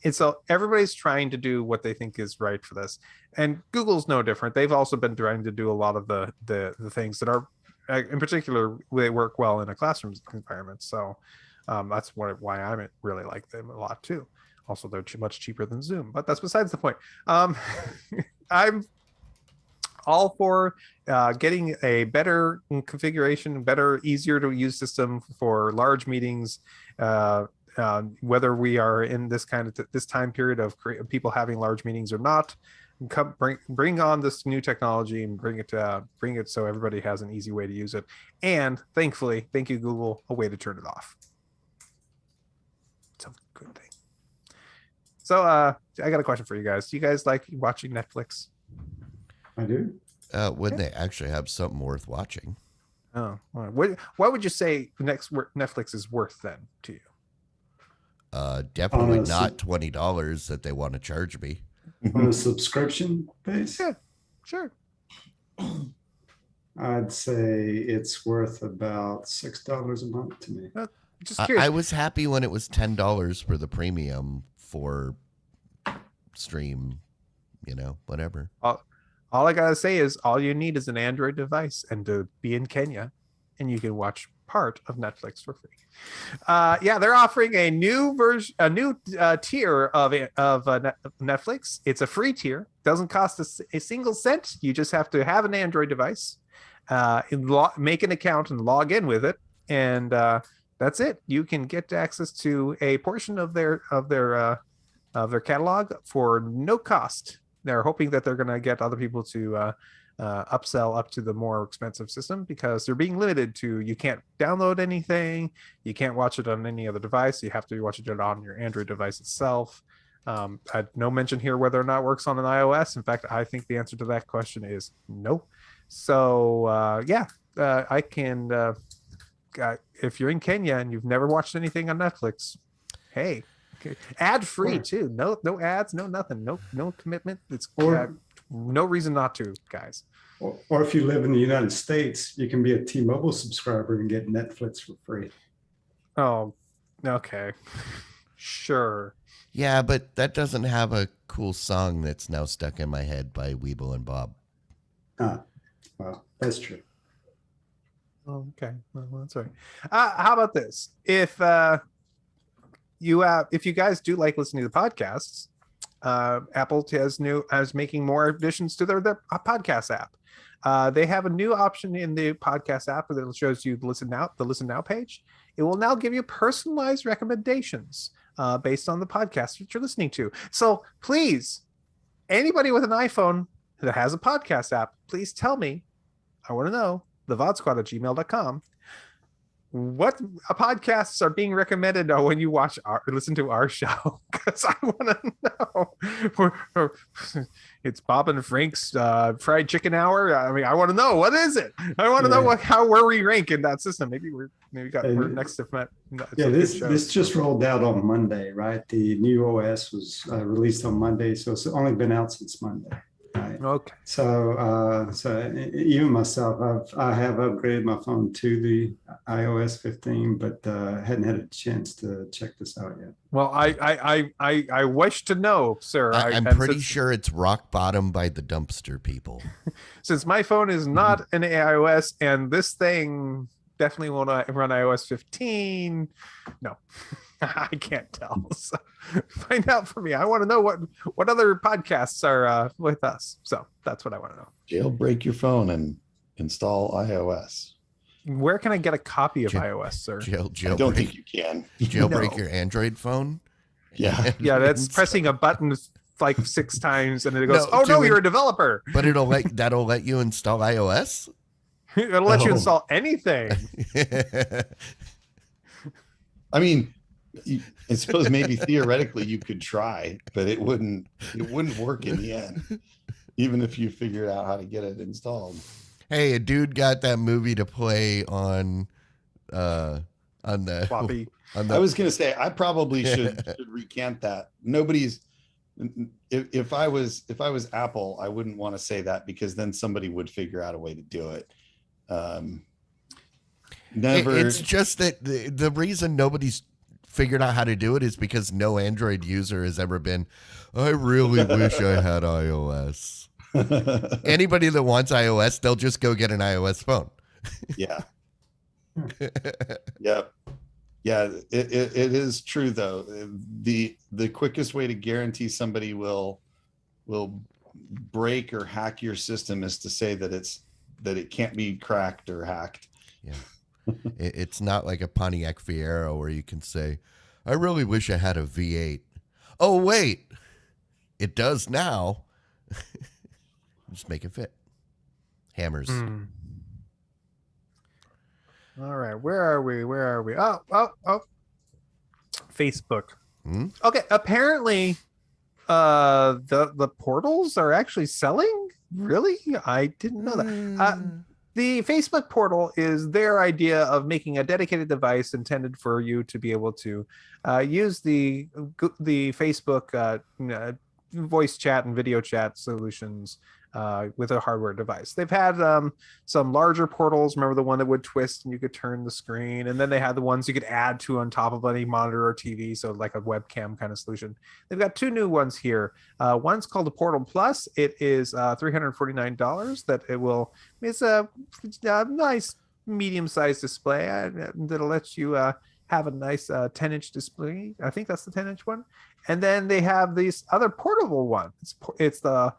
[SPEAKER 2] it's everybody's trying to do what they think is right for this. And Google's no different. They've also been trying to do a lot of the things that are, in particular, they work well in a classroom environment. So that's why I really like them a lot too. Also, they're much cheaper than Zoom, but that's besides the point. I'm all for getting a better configuration, better, easier to use system for large meetings. Whether we are in this this time period of people having large meetings or not, bring on this new technology and bring it so everybody has an easy way to use it. And thankfully, thank you, Google, a way to turn it off. It's a good thing. So I got a question for you guys. Do you guys like watching Netflix?
[SPEAKER 3] I do.
[SPEAKER 1] When they actually have something worth watching.
[SPEAKER 2] Oh, what would you say Netflix is worth then to you?
[SPEAKER 1] Definitely not $20 that they want to charge me.
[SPEAKER 3] On a subscription base?
[SPEAKER 2] Yeah, sure.
[SPEAKER 3] I'd say it's worth about $6 a month to me.
[SPEAKER 2] Just curious.
[SPEAKER 1] I was happy when it was $10 for the premium for stream, whatever.
[SPEAKER 2] All I gotta say is all you need is an Android device and to be in Kenya, and you can watch part of Netflix for free. Yeah, they're offering a new version, a new tier of Netflix. It's a free tier. Doesn't cost a single cent. You just have to have an Android device, make an account and log in with it, and That's it. You can get access to a portion of their catalog for no cost. They're hoping that they're going to get other people to upsell up to the more expensive system, because they're being limited to, you can't download anything, you can't watch it on any other device, you have to watch it on your Android device itself. No mention here whether or not it works on an iOS. In fact, I think the answer to that question is no. So I can if you're in Kenya and you've never watched anything on Netflix, hey, ad free too. No ads, no nothing, no commitment. It's no reason not to, guys.
[SPEAKER 3] Or if you live in the United States, you can be a T-Mobile subscriber and get Netflix for free.
[SPEAKER 2] Oh, okay. Sure.
[SPEAKER 1] Yeah, but that doesn't have a cool song that's now stuck in my head by Weeble and Bob.
[SPEAKER 3] Well, that's true.
[SPEAKER 2] Oh, okay. Well, that's right. How about this? If you guys do like listening to the podcasts, Apple is making more additions to their podcast app. They have a new option in the podcast app that shows you the Listen Now page. It will now give you personalized recommendations based on the podcast that you're listening to. So please, anybody with an iPhone that has a podcast app, please tell me. I want to know. thevodsquad@gmail.com. What podcasts are being recommended when you listen to our show? Because I want to know. It's Bob and Frank's fried chicken hour. I mean, I want to know, what is it? I want to know where we rank in that system. We're next to that.
[SPEAKER 3] This just rolled out on Monday, right? The new OS was released on Monday, so it's only been out since Monday. Right.
[SPEAKER 2] Okay.
[SPEAKER 3] So even myself, I have upgraded my phone to the iOS 15, but hadn't had a chance to check this out yet.
[SPEAKER 2] Well, I wish to know, sir.
[SPEAKER 1] I'm pretty sure it's rock bottom by the dumpster people.
[SPEAKER 2] Since my phone is not an iOS, and this thing definitely won't run iOS 15, no. I can't tell. So find out for me. I want to know what other podcasts are with us. So that's what I want to know.
[SPEAKER 4] Jailbreak your phone and install iOS.
[SPEAKER 2] Where can I get a copy of iOS, sir?
[SPEAKER 4] I don't think you can.
[SPEAKER 1] Jailbreak your Android phone?
[SPEAKER 4] Yeah.
[SPEAKER 2] Yeah, that's pressing a button like 6 times and then it goes, you're a developer.
[SPEAKER 1] But that'll let you install iOS?
[SPEAKER 2] It'll let you install anything.
[SPEAKER 4] I mean, I suppose maybe theoretically you could try, but it wouldn't work in the end, even if you figured out how to get it installed.
[SPEAKER 1] Hey, a dude got that movie to play on the
[SPEAKER 2] floppy.
[SPEAKER 4] I was going to say, I probably should recant that. If I was Apple, I wouldn't want to say that, because then somebody would figure out a way to do it.
[SPEAKER 1] It's just that the reason nobody's figured out how to do it is because no Android user has ever been, I really wish I had iOS. Anybody that wants iOS, they'll just go get an iOS phone.
[SPEAKER 4] Yeah. Yep. Yeah, it is true though. The quickest way to guarantee somebody will break or hack your system is to say that it can't be cracked or hacked.
[SPEAKER 1] Yeah. It's not like a Pontiac Fiero where you can say, I really wish I had a V8. Oh, wait, it does now. Just make it fit. Hammers.
[SPEAKER 2] All right, where are we? Oh. Facebook. Okay, apparently the portals are actually selling. Really? I didn't know that. The Facebook portal is their idea of making a dedicated device intended for you to be able to use the Facebook voice chat and video chat solutions with a hardware device. They've had some larger portals. Remember the one that would twist and you could turn the screen? And then they had the ones you could add to on top of any monitor or TV, so like a webcam kind of solution. They've got 2 new ones here. One's called the Portal Plus. It is $349. It's a nice medium-sized display that'll let you have a nice 10-inch display. I think that's the 10-inch one. And then they have this other portable one. It's the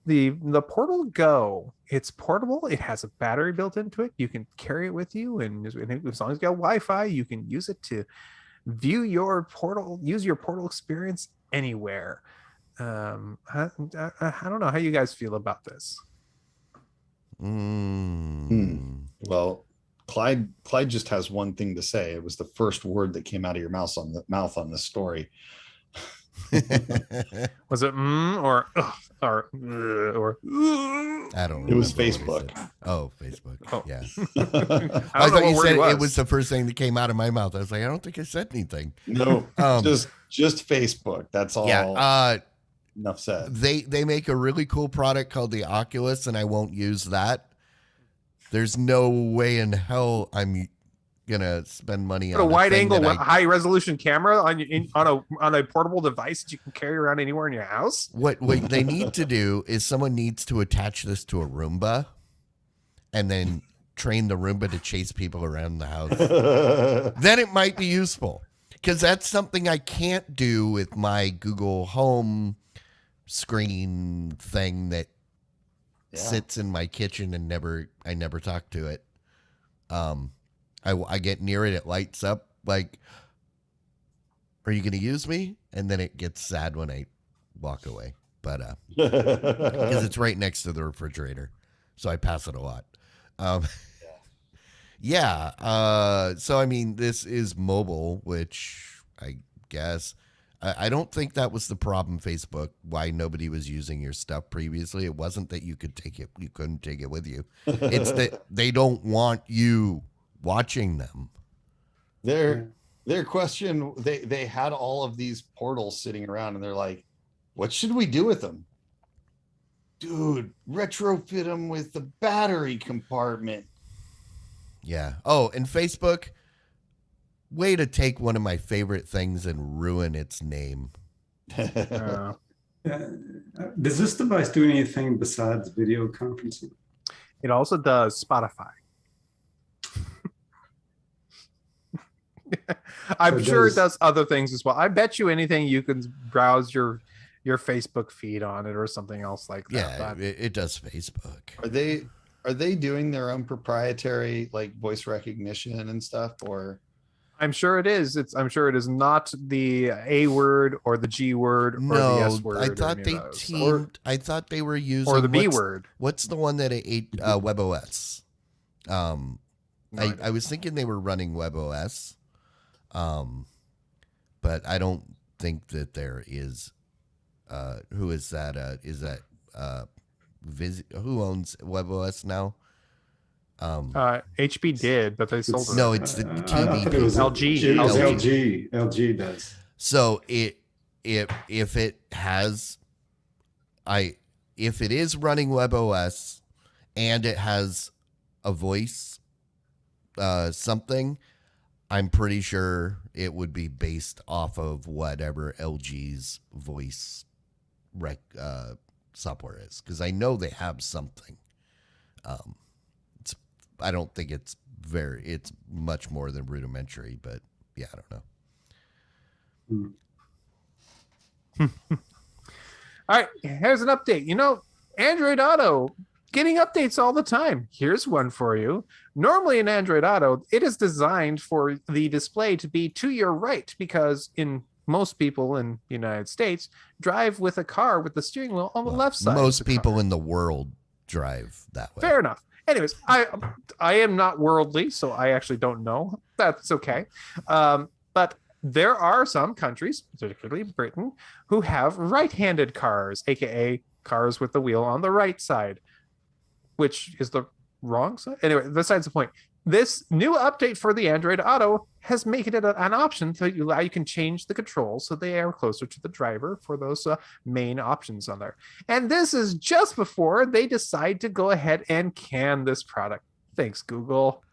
[SPEAKER 2] The Portal Go, it's portable. It has a battery built into it. You can carry it with you, and as long as you got Wi-Fi, you can use it to view your portal, use your portal experience anywhere. I don't know how you guys feel about this.
[SPEAKER 4] Well, Clyde just has one thing to say. It was the first word that came out of your mouth on this story.
[SPEAKER 2] Was it or
[SPEAKER 1] I don't know.
[SPEAKER 4] It was Facebook.
[SPEAKER 1] Oh, Facebook.
[SPEAKER 2] Oh.
[SPEAKER 1] Yeah.
[SPEAKER 2] I
[SPEAKER 1] thought you said it was the first thing that came out of my mouth. I was like, I don't think I said anything.
[SPEAKER 4] No, just Facebook. That's all.
[SPEAKER 1] Yeah.
[SPEAKER 4] Enough said.
[SPEAKER 1] They make a really cool product called the Oculus, and I won't use that. There's no way in hell I'm gonna spend money on
[SPEAKER 2] a wide angle, high resolution camera on a portable device that you can carry around anywhere in your house.
[SPEAKER 1] What they need to do is someone needs to attach this to a Roomba, and then train the Roomba to chase people around the house. Then it might be useful, because that's something I can't do with my Google Home screen thing that sits in my kitchen and I never talk to it. I get near it, it lights up like, are you going to use me? And then it gets sad when I walk away. But because it's right next to the refrigerator, so I pass it a lot. So I mean, this is mobile, which I guess I don't think that was the problem. Facebook, why nobody was using your stuff previously. It wasn't that you couldn't take it with you. It's that they don't want you watching them.
[SPEAKER 4] Their question, they had all of these portals sitting around, and they're like, what should we do with them? Dude, retrofit them with the battery compartment.
[SPEAKER 1] Yeah. Oh, and Facebook, way to take one of my favorite things and ruin its name.
[SPEAKER 3] Does this device do anything besides video conferencing?
[SPEAKER 2] It also does Spotify. I'm sure it does other things as well. I bet you anything you can browse your Facebook feed on it or something else like that.
[SPEAKER 1] Yeah, it does Facebook.
[SPEAKER 4] Are they doing their own proprietary like voice recognition and stuff, or?
[SPEAKER 2] I'm sure it is. I'm sure it is not the A word or the G word or the S word.
[SPEAKER 1] I thought they I thought they were using
[SPEAKER 2] or the B word.
[SPEAKER 1] What's the one that ate WebOS? I was thinking they were running WebOS, but I don't think that there is. Who is that? Is that who owns WebOS now?
[SPEAKER 2] HP did, but they sold it.
[SPEAKER 1] No, it's the TV.
[SPEAKER 3] It was
[SPEAKER 2] LG.
[SPEAKER 3] LG does.
[SPEAKER 1] So if it is running WebOS and it has a voice something, I'm pretty sure it would be based off of whatever LG's voice software is, because I know they have something. I don't think it's much more than rudimentary, but yeah, I don't know.
[SPEAKER 2] All right, here's an update. Android Auto getting updates all the time. Here's one for you. Normally in Android Auto, it is designed for the display to be to your right, because most people in the United States drive with a car with the steering wheel on the left side.
[SPEAKER 1] Most people in the world drive that way.
[SPEAKER 2] Fair enough. Anyways, I am not worldly, so I actually don't know. That's okay. But there are some countries, particularly Britain, who have right-handed cars, aka cars with the wheel on the right side, which is the wrong side. Anyway, besides the point. This new update for the Android Auto has made it an option so you can change the controls so they are closer to the driver for those main options on there. And this is just before they decide to go ahead and can this product. Thanks, Google.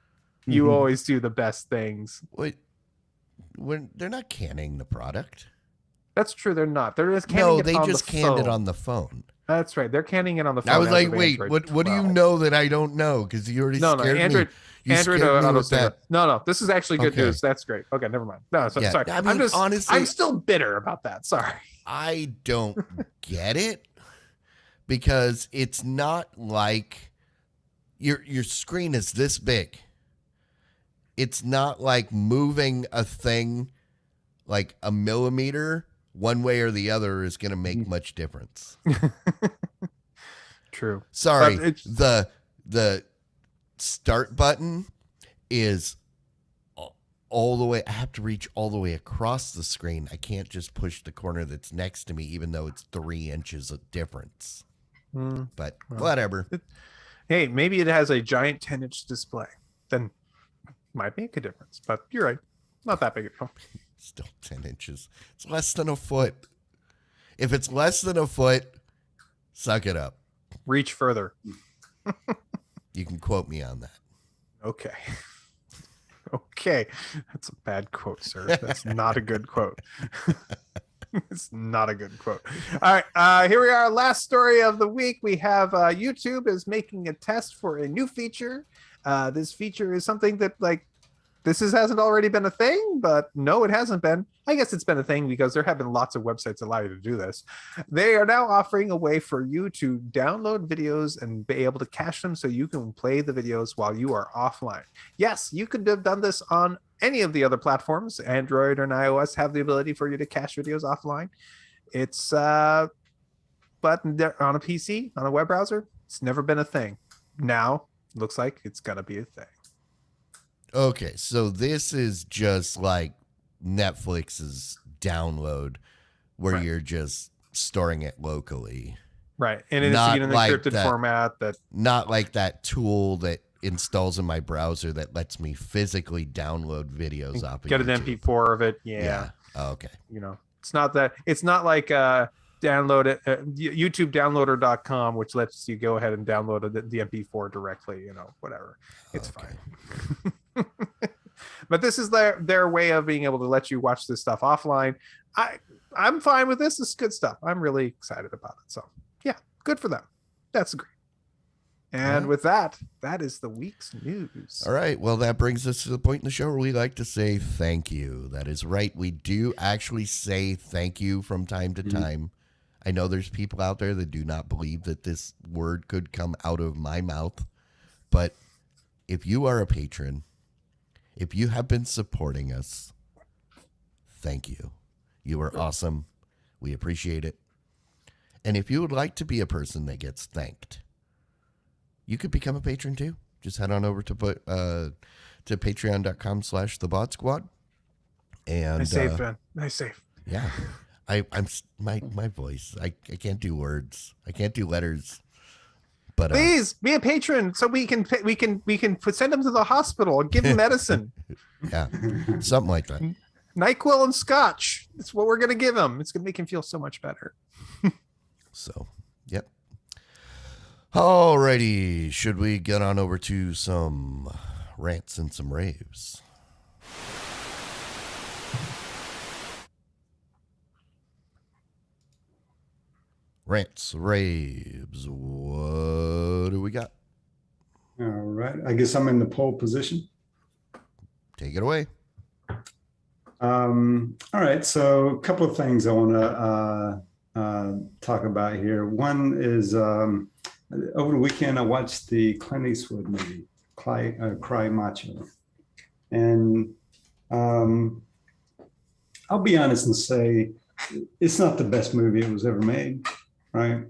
[SPEAKER 2] You always do the best things.
[SPEAKER 1] Wait, they're not canning the product.
[SPEAKER 2] That's true. They're not. They're just canning it on the phone.
[SPEAKER 1] No, they just canned it on the phone.
[SPEAKER 2] That's right. They're canning it on the phone.
[SPEAKER 1] I was like, wait, what do you know that I don't know? Because you already scared me.
[SPEAKER 2] Android Auto that. No, this is actually good news. That's great. Okay, never mind. No, sorry.
[SPEAKER 1] I mean, honestly,
[SPEAKER 2] I'm still bitter about that. Sorry.
[SPEAKER 1] I don't get it, because it's not like your screen is this big. It's not like moving a thing like a millimeter one way or the other is going to make much difference.
[SPEAKER 2] True.
[SPEAKER 1] Sorry,
[SPEAKER 2] But it's-
[SPEAKER 1] the start button is all the way. I have to reach all the way across the screen. I can't just push the corner that's next to me, even though it's 3 inches of difference. But whatever.
[SPEAKER 2] Hey, maybe it has a giant 10-inch display. Then might make a difference. But you're right. Not that big of a deal.
[SPEAKER 1] Still 10 inches. It's less than a foot. If it's less than a foot, suck it up.
[SPEAKER 2] Reach further.
[SPEAKER 1] You can quote me on that.
[SPEAKER 2] Okay. Okay. That's a bad quote, sir. That's not a good quote. It's not a good quote. All right. Here we are. Last story of the week. We have YouTube is making a test for a new feature. This feature is something that hasn't already been a thing, but no, it hasn't been. I guess it's been a thing because there have been lots of websites that allow you to do this. They are now offering a way for you to download videos and be able to cache them so you can play the videos while you are offline. Yes, you could have done this on any of the other platforms. Android and iOS have the ability for you to cache videos offline. It's but on a PC, on a web browser, it's never been a thing. Now, looks like it's gonna be a thing.
[SPEAKER 1] Okay, so this is just like Netflix's download where
[SPEAKER 2] Right.
[SPEAKER 1] you're just storing it locally.
[SPEAKER 2] Right. And it's
[SPEAKER 1] Not
[SPEAKER 2] in an
[SPEAKER 1] like
[SPEAKER 2] encrypted
[SPEAKER 1] that.
[SPEAKER 2] format that
[SPEAKER 1] Not like that tool that installs in my browser that lets me physically download videos off of
[SPEAKER 2] get an
[SPEAKER 1] YouTube.
[SPEAKER 2] MP4 of it. Yeah.
[SPEAKER 1] Oh, okay.
[SPEAKER 2] It's not like download it YouTubedownloader.com, which lets you go ahead and download the MP4 directly, whatever. It's
[SPEAKER 1] Okay.
[SPEAKER 2] fine. But this is their way of being able to let you watch this stuff offline. I'm fine with this. This is good stuff. I'm really excited about it. So yeah, good for them. That's great. And
[SPEAKER 1] Yeah.
[SPEAKER 2] with that is the week's news.
[SPEAKER 1] All right. Well, that brings us to the point in the show where we like to say thank you. That is right. We do actually say thank you from time to time. I know there's people out there that do not believe that this word could come out of my mouth. But if you are a patron, if you have been supporting us, thank you. You are awesome. We appreciate it. And if you would like to be a person that gets thanked, you could become a patron too. Just head on over to patreon.com/thebot squad. And
[SPEAKER 2] Nice save, Ben. Nice save.
[SPEAKER 1] yeah, my voice. I can't do words. I can't do letters. But
[SPEAKER 2] Please be a patron so we can send them to the hospital and give them medicine.
[SPEAKER 1] yeah, something like that.
[SPEAKER 2] NyQuil and scotch. That's what we're gonna give him. It's gonna make him feel so much better.
[SPEAKER 1] So, yep. Alrighty, should we get on over to some rants and some raves? Rants, raves. What do we got?
[SPEAKER 3] All right. I guess I'm in the pole position.
[SPEAKER 1] Take it away.
[SPEAKER 3] All right. So a couple of things I want to talk about here. One is over the weekend, I watched the Clint Eastwood movie, Cry Macho. And I'll be honest and say it's not the best movie it was ever made, right?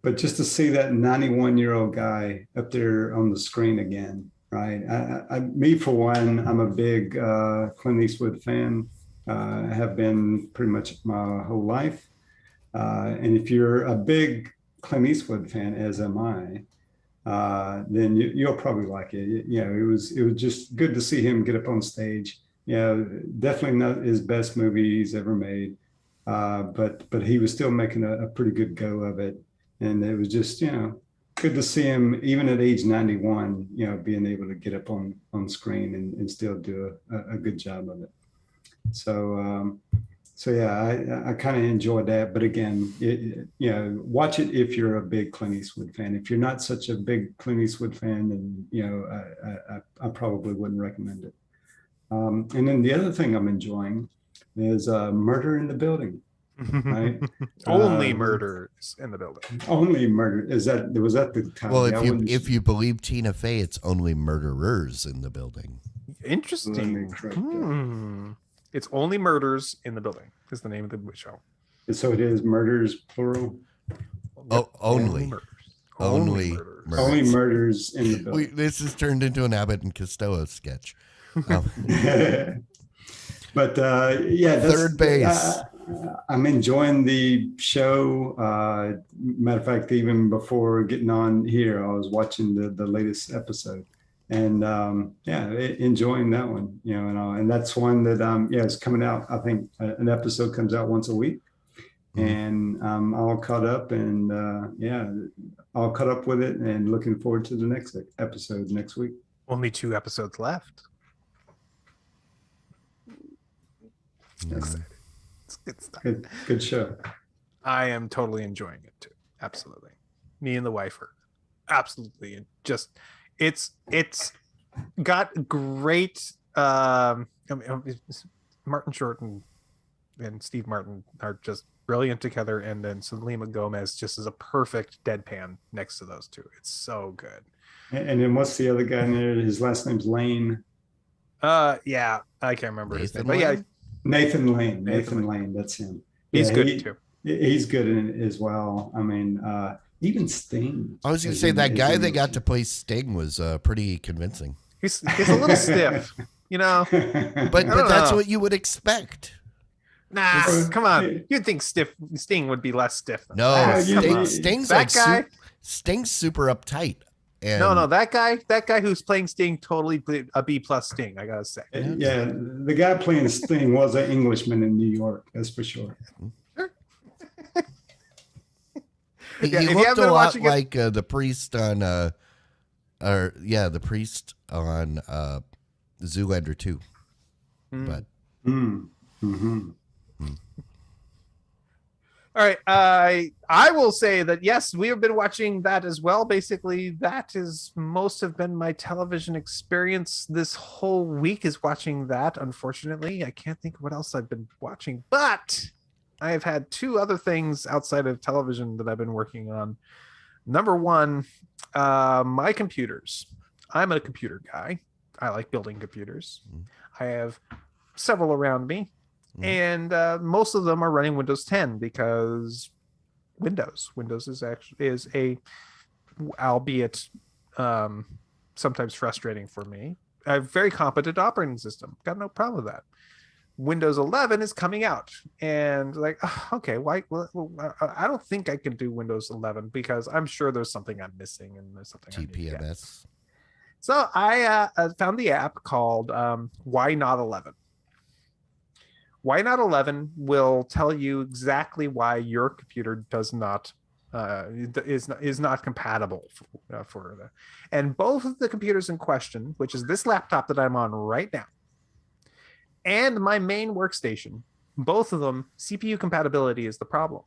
[SPEAKER 3] But just to see that 91-year-old guy up there on the screen again, right? Me, for one, I'm a big Clint Eastwood fan. I have been pretty much my whole life. And if you're a big Clint Eastwood fan, as am I, then you'll probably like it. It was just good to see him get up on stage. Definitely not his best movie he's ever made, but he was still making a pretty good go of it. And it was just, good to see him, even at age 91, being able to get up on screen and still do a good job of it. So yeah, I kind of enjoyed that. But again, watch it if you're a big Clint Eastwood fan. If you're not such a big Clint Eastwood fan, then, I probably wouldn't recommend it. And then the other thing I'm enjoying is Murder in the Building. Right?
[SPEAKER 2] Only
[SPEAKER 3] Uh,
[SPEAKER 2] murders in the building.
[SPEAKER 3] Only murder. Was that the title?
[SPEAKER 1] Well,
[SPEAKER 3] Yeah,
[SPEAKER 1] if you believe Tina Fey, it's only murderers in the building.
[SPEAKER 3] Let me
[SPEAKER 2] Interesting.
[SPEAKER 3] correct that.
[SPEAKER 2] It's only murders in the building is the name of the show.
[SPEAKER 3] So it is murders plural.
[SPEAKER 1] Oh, only.
[SPEAKER 2] murders.
[SPEAKER 1] Only
[SPEAKER 2] murders.
[SPEAKER 1] murders.
[SPEAKER 3] Only murders in the building.
[SPEAKER 1] This has turned into an Abbott and Costello sketch.
[SPEAKER 3] But yeah, that's,
[SPEAKER 1] Third base.
[SPEAKER 3] I'm enjoying the show. Matter of fact, even before getting on here, I was watching the latest episode, and yeah, enjoying that one. You know, and that's one that yeah, it's coming out. I think an episode comes out once a week, and I'm all caught up, and yeah, all caught up with it, and looking forward to the next episode next week.
[SPEAKER 2] Only 2 episodes left. Excited. It's good stuff.
[SPEAKER 3] Good show.
[SPEAKER 2] I am totally enjoying it too. Absolutely. Me and the wife are absolutely just it's got great I mean, Martin Short and Steve Martin are just brilliant together, and then Selena Gomez just is a perfect deadpan next to those two. It's so good.
[SPEAKER 3] And then what's the other guy in there? His last name's Lane.
[SPEAKER 2] Yeah, I can't remember his name. But yeah,
[SPEAKER 3] Nathan Lane. That's him.
[SPEAKER 2] He's
[SPEAKER 3] Yeah,
[SPEAKER 2] good too.
[SPEAKER 3] He's good in it as well. I mean, even Sting.
[SPEAKER 1] I was going to say that guy that got to play Sting was pretty convincing.
[SPEAKER 2] He's a little stiff, you know.
[SPEAKER 1] But that's what you would expect.
[SPEAKER 2] Nah, come on. You'd think Sting would be less stiff. Than
[SPEAKER 1] No,
[SPEAKER 2] that.
[SPEAKER 1] Sting's
[SPEAKER 2] that
[SPEAKER 1] like
[SPEAKER 2] guy.
[SPEAKER 1] Sting's super uptight. And
[SPEAKER 2] No, that guy who's playing Sting totally a B+ Sting, I gotta say.
[SPEAKER 3] Yeah, the guy playing Sting was an Englishman in New York. That's for sure.
[SPEAKER 1] He
[SPEAKER 2] Yeah, if you
[SPEAKER 1] looked
[SPEAKER 2] haven't
[SPEAKER 1] a
[SPEAKER 2] been
[SPEAKER 1] lot
[SPEAKER 2] watching it-
[SPEAKER 1] like the priest on, the priest on Zoolander 2. But
[SPEAKER 2] All right, I will say that yes, we have been watching that as well. Basically, that is most have been my television experience this whole week is watching that. Unfortunately, I can't think of what else I've been watching, but I have had 2 other things outside of television that I've been working on. Number one, my computers. I'm a computer guy. I like building computers. I have several around me. And most of them are running Windows 10 because Windows is a, albeit sometimes frustrating for me, a very competent operating system. Got no problem with that. Windows 11 is coming out, and like, okay, why? Well, I don't think I can do Windows 11 because I'm sure there's something I'm missing, and there's something
[SPEAKER 1] TPMS.
[SPEAKER 2] So I found the app called Why Not 11. Why Not 11 will tell you exactly why your computer does not is not compatible for the, and both of the computers in question, which is this laptop that I'm on right now, and my main workstation, both of them CPU compatibility is the problem.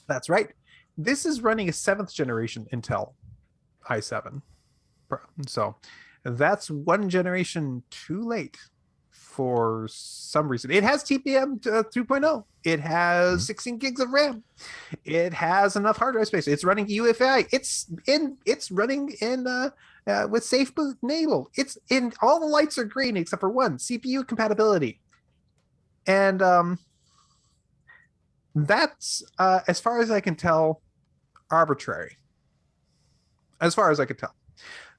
[SPEAKER 2] That's right. This is running a 7th generation Intel i7. So that's 1 generation too late. For some reason, it has TPM 2.0. It has 16 gigs of RAM. It has enough hard drive space. It's running UEFI. It's running in with safe boot enabled. It's in, all the lights are green except for one, CPU compatibility. And that's as far as I can tell, arbitrary. As far as I can tell.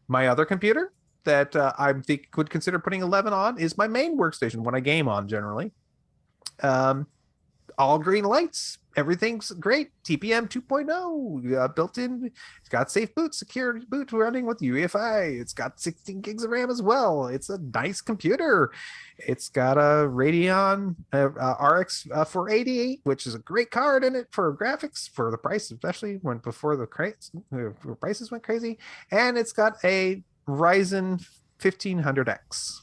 [SPEAKER 2] My other computer that I think would consider putting 11 on is my main workstation when I game on generally. All green lights, everything's great. TPM 2.0 built in. It's got safe boot, secure boot running with UEFI. It's got 16 gigs of RAM as well. It's a nice computer. It's got a Radeon RX 480, which is a great card in it for graphics for the price, especially before the prices went crazy. And it's got a Ryzen 1500X,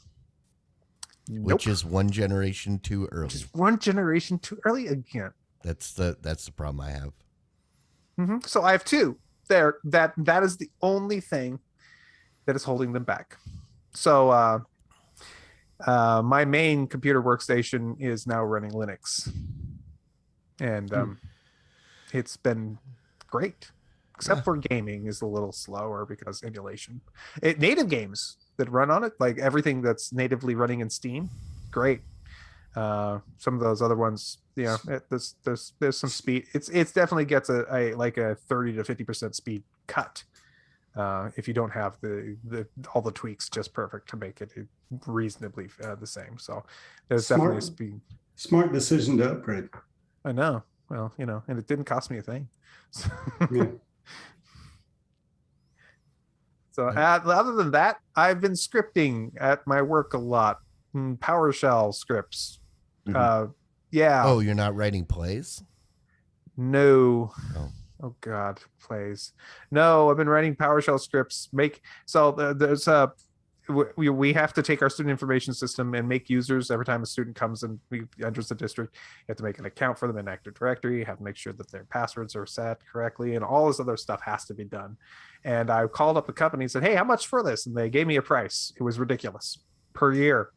[SPEAKER 1] which is 1 generation too early.
[SPEAKER 2] Just 1 generation too early again.
[SPEAKER 1] That's the problem I have.
[SPEAKER 2] So I have 2 there. That is the only thing that is holding them back. So my main computer workstation is now running Linux. and it's been great, except for gaming is a little slower because emulation. Native games that run on it, like everything that's natively running in Steam, great. Some of those other ones, there's some speed. It's definitely gets a like a 30 to 50% speed cut if you don't have the all the tweaks just perfect to make it reasonably the same. So there's definitely a speed.
[SPEAKER 3] Smart decision to upgrade.
[SPEAKER 2] I know. Well, and it didn't cost me a thing. So,
[SPEAKER 3] Yeah.
[SPEAKER 2] so other than that, I've been scripting at my work a lot. PowerShell scripts. Yeah.
[SPEAKER 1] Oh, you're not writing plays?
[SPEAKER 2] No.
[SPEAKER 1] Oh.
[SPEAKER 2] Oh God, plays. No, I've been writing PowerShell scripts. There's we have to take our student information system and make users every time a student comes and enters the district. You have to make an account for them in Active Directory. You have to make sure that their passwords are set correctly, and all this other stuff has to be done. And I called up the company and said, "Hey, how much for this?" And they gave me a price. It was ridiculous per year.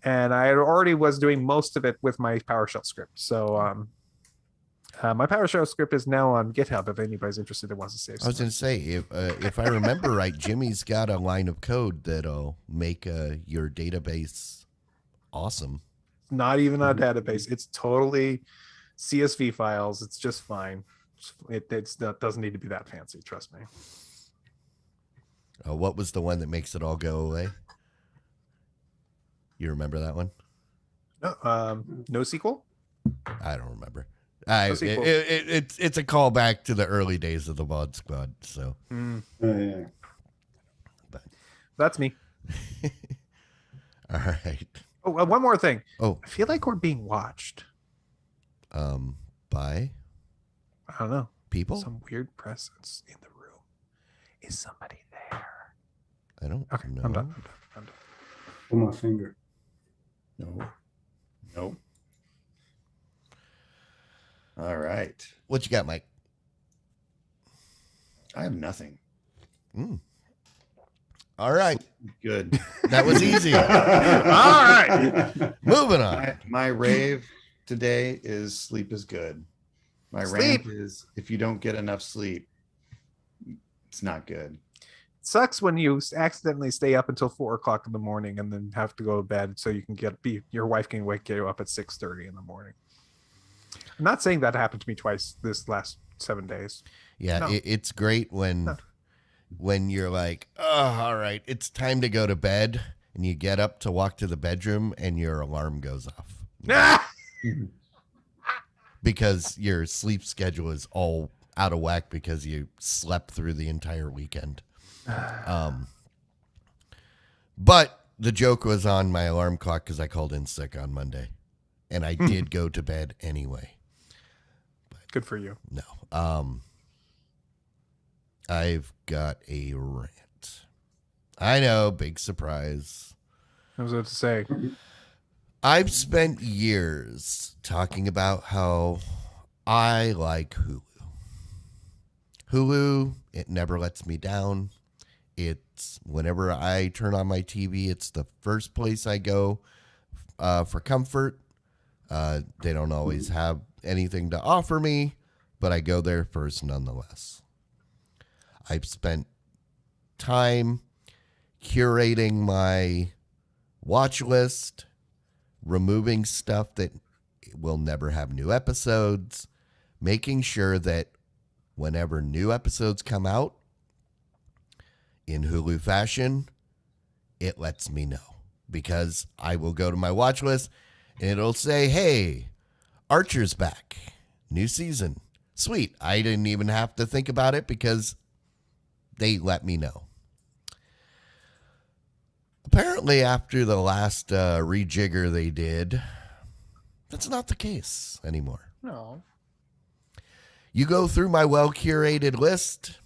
[SPEAKER 2] And I already was doing most of it with my PowerShell script. So my PowerShell script is now on GitHub if anybody's interested and wants to save.
[SPEAKER 1] I was going to say, if I remember right, Jimmy's got a line of code that'll make your database awesome.
[SPEAKER 2] Not even a database. It's totally CSV files. It's just fine. It doesn't need to be that fancy. Trust me.
[SPEAKER 1] What was the one that makes it all go away? You remember that one?
[SPEAKER 2] No, NoSQL?
[SPEAKER 1] I don't remember. It's a callback to the early days of the Mod Squad. So,
[SPEAKER 3] Yeah.
[SPEAKER 1] but
[SPEAKER 2] that's me.
[SPEAKER 1] all right.
[SPEAKER 2] Oh, one more thing.
[SPEAKER 1] Oh,
[SPEAKER 2] I feel like we're being watched.
[SPEAKER 1] by
[SPEAKER 2] I don't know.
[SPEAKER 1] people.
[SPEAKER 2] Some weird presence in the room. Is somebody there?
[SPEAKER 1] I don't
[SPEAKER 2] Okay,
[SPEAKER 1] know.
[SPEAKER 2] I'm done.
[SPEAKER 3] Pull my finger.
[SPEAKER 4] No. All right.
[SPEAKER 1] What you got, Mike?
[SPEAKER 4] I have nothing.
[SPEAKER 1] All right.
[SPEAKER 4] Good.
[SPEAKER 1] That was easy.
[SPEAKER 2] All right.
[SPEAKER 1] Moving on.
[SPEAKER 4] My rave today is sleep is good. My rant is if you don't get enough sleep, it's not good.
[SPEAKER 2] It sucks when you accidentally stay up until 4 o'clock in the morning and then have to go to bed so you can your wife can wake you up at 6:30 in the morning. I'm not saying that happened to me twice this last 7 days.
[SPEAKER 1] Yeah,
[SPEAKER 2] No.
[SPEAKER 1] it's great when you're like, oh, all right, it's time to go to bed, and you get up to walk to the bedroom, and your alarm goes off because your sleep schedule is all out of whack because you slept through the entire weekend. But the joke was on my alarm clock because I called in sick on Monday, and I did go to bed anyway.
[SPEAKER 2] Good for you.
[SPEAKER 1] No. I've got a rant. I know, big surprise.
[SPEAKER 2] I was about to say.
[SPEAKER 1] I've spent years talking about how I like Hulu. Hulu, it never lets me down. It's whenever I turn on my TV, it's the first place I go for comfort. They don't always have anything to offer me, but I go there first nonetheless. I've spent time curating my watch list, removing stuff that will never have new episodes, making sure that whenever new episodes come out in Hulu fashion, it lets me know, because I will go to my watch list and it'll say, hey, Archer's back, new season. Sweet. I didn't even have to think about it because they let me know. Apparently, after the last rejigger they did, that's not the case anymore.
[SPEAKER 2] No.
[SPEAKER 1] You go through my well-curated list,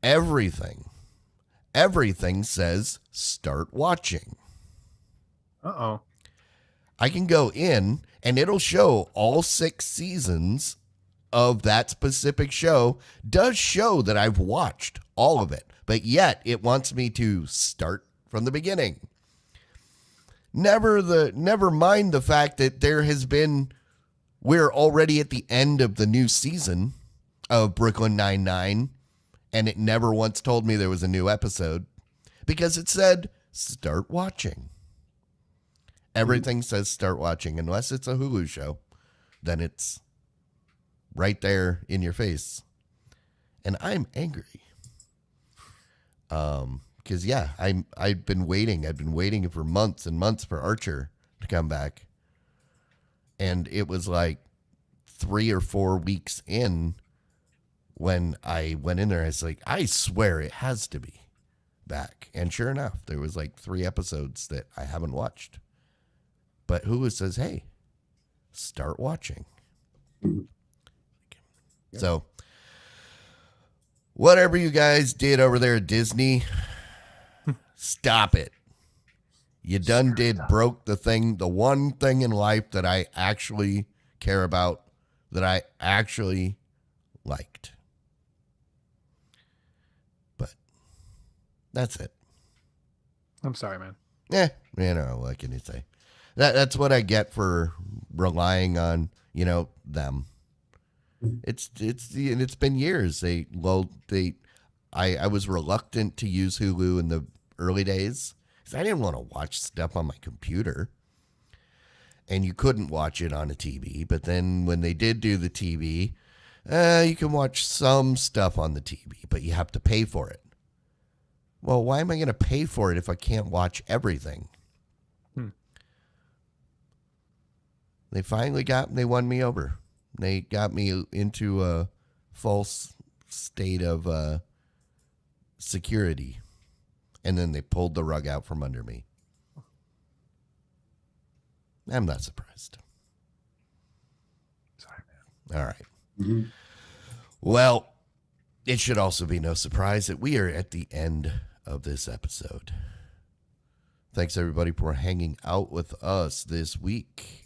[SPEAKER 1] everything says start watching.
[SPEAKER 2] Uh-oh.
[SPEAKER 1] I can go in and it'll show all 6 seasons of that specific show. Does show that I've watched all of it, but yet it wants me to start from the beginning. Never mind the fact that there has been we're already at the end of the new season of Brooklyn Nine-Nine, and it never once told me there was a new episode because it said, start watching. Everything says start watching, unless it's a Hulu show. Then it's right there in your face. And I'm angry. Because, yeah, I've been waiting for months and months for Archer to come back. And it was like 3 or 4 weeks in when I went in there. I was like, I swear it has to be back. And sure enough, there was like 3 episodes that I haven't watched. But Hulu says, hey, start watching. So, whatever you guys did over there at Disney, stop it. You done did broke the one thing in life that I actually care about, that I actually liked. But that's it.
[SPEAKER 2] I'm sorry, man.
[SPEAKER 1] Yeah, what can you say? That's what I get for relying on, them. It's been years. I was reluctant to use Hulu in the early days because I didn't want to watch stuff on my computer. And you couldn't watch it on a TV. But then when they did do the TV, you can watch some stuff on the TV, but you have to pay for it. Well, why am I going to pay for it if I can't watch everything? They finally they won me over. They got me into a false state of security. And then they pulled the rug out from under me. I'm not surprised.
[SPEAKER 2] Sorry, man.
[SPEAKER 1] All right. Mm-hmm. Well, it should also be no surprise that we are at the end of this episode. Thanks, everybody, for hanging out with us this week.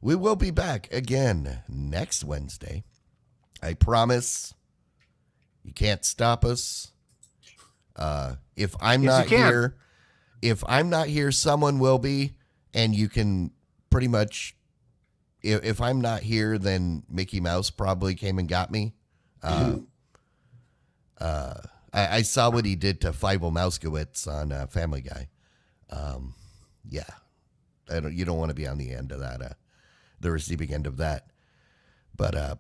[SPEAKER 1] We will be back again next Wednesday. I promise. You can't stop us. If I'm not here, someone will be, and you can pretty much. If I'm not here, then Mickey Mouse probably came and got me. I saw what he did to Fievel Mouskowitz on Family Guy. Yeah, you don't want to be on the end of that, the receiving end of that. But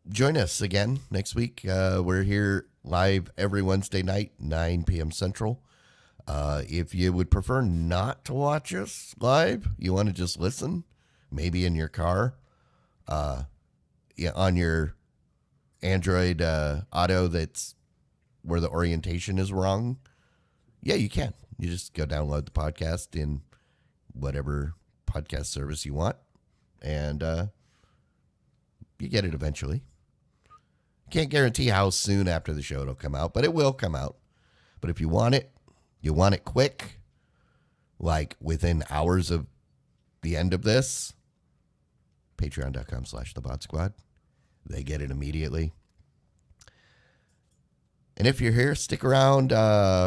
[SPEAKER 1] join us again next week. We're here live every Wednesday night, 9 p.m. Central. If you would prefer not to watch us live, you want to just listen, maybe in your car, on your Android Auto that's where the orientation is wrong. Yeah, you can. You just go download the podcast in whatever podcast service you want, and you get it eventually. Can't guarantee how soon after the show it'll come out, but it will come out. But if you want it quick, like within hours of the end of this, patreon.com/thebot-squad. They get it immediately. And if you're here, stick around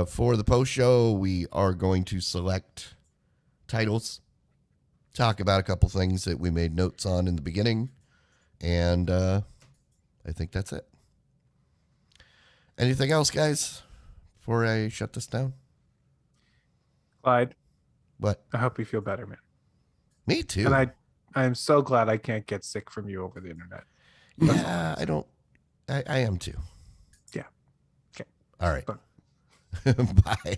[SPEAKER 1] for the post show. We are going to select titles, talk about a couple things that we made notes on in the beginning, and I think that's it. Anything else, guys, before I shut this down?
[SPEAKER 2] Clyde,
[SPEAKER 1] What?
[SPEAKER 2] I hope you feel better, man.
[SPEAKER 1] Me too.
[SPEAKER 2] And I'm so glad I can't get sick from you over the internet.
[SPEAKER 1] Yeah, I don't. I am too.
[SPEAKER 2] Yeah. Okay.
[SPEAKER 1] All right. Bye.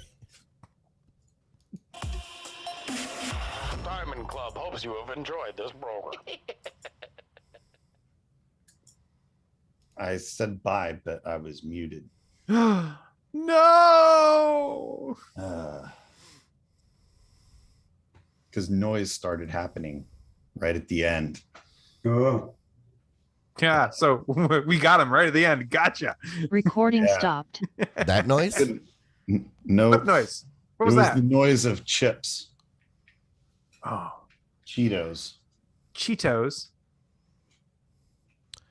[SPEAKER 5] Diamond Club hopes you have enjoyed this program.
[SPEAKER 4] I said bye, but I was muted.
[SPEAKER 2] No.
[SPEAKER 4] Because noise started happening right at the end.
[SPEAKER 3] Oh,
[SPEAKER 2] Yeah, so we got him right at the end. Gotcha.
[SPEAKER 6] Recording stopped.
[SPEAKER 1] That noise?
[SPEAKER 4] No
[SPEAKER 2] What noise? What was
[SPEAKER 4] it was
[SPEAKER 2] that?
[SPEAKER 4] the noise of chips,
[SPEAKER 2] Oh,
[SPEAKER 4] Cheetos.
[SPEAKER 2] Cheetos.